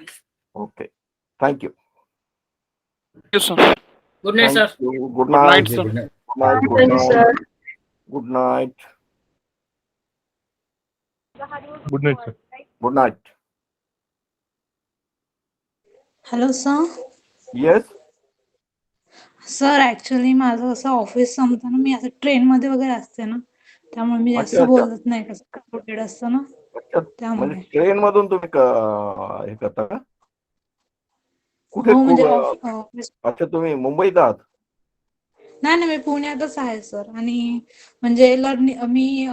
Okay. Thank you. Thank you, sir. Good night Thank सर। you. Good Good night, night. जी, sir. Good night. Good night. Good Thank you, night. sir. Good night. Good night, sir. Good night. Hello sir. Yes. Sir actually माझं असं office संपताना मी असं ट्रेनमध्ये वगैरे असते ना, त्यामुळे मी जास्त अच्छा अच्छा बोलत नाही, कसं क्राऊडेड असतं ना अच्छा, म्हणजे त्यामुळे. ट्रेन मधून तुम्ही हे करता का? कुठे हो म्हणजे ऑफिस अच्छा, तुम्ही मुंबईत आहात? नाही ना, मी पुण्यातच आहे सर. आणि म्हणजे मी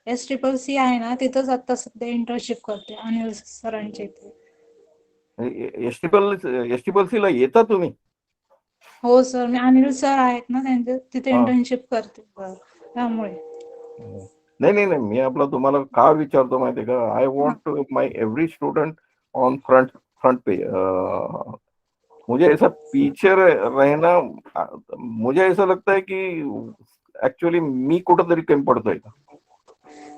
SCCC आहे ना, तिथंच आता सध्या इंटर्नशिप करते अनिल सरांच्या इथे. एसटीपल्सी ला येता तुम्ही? हो सर, मी अनिल सर आहेत ना त्यांच्या तिथे हा. इंटर्नशिप करते सर, त्यामुळे. नाही नाही नाही, मी आपला तुम्हाला का विचारतो माहितीये का? I want my every student on front page, मुझे ऐसा पीछे रहना, मुझे ऐसा लगता है की ऍक्च्युअली मी कुठंतरी कमी पडतोय का.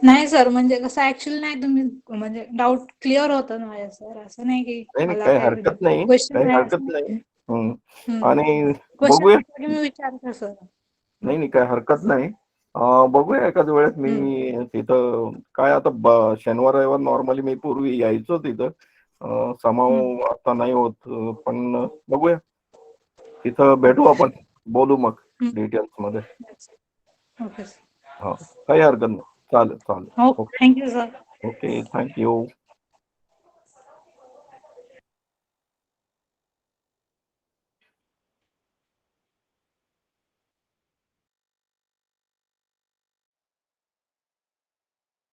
नाही सर, म्हणजे कसं ऍक्च्युअली नाही, तुम्ही म्हणजे डाऊट क्लिअर होतं ना माझ्या सर, असं नाही की नाही मला काही काय हरकत नाही, क्वेश्चन काही आहे हरकत असं नाही. नाही. आणि क्वेश्चन बघूया. असलं की मी विचारते सर. नाही काही हरकत नाही. बघूया एखाद्या वेळेस मी तिथं काय आता शनिवार रविवार नॉर्मली मी पूर्वी यायचो तिथं. समाव आता नाही होत, पण बघूया तिथं भेटू आपण, बोलू मग डिटेल्स मध्ये. Okay sir. हा काही हरकत नाही, चालेल चालेल. हो, थँक्यू सर. Okay thank you.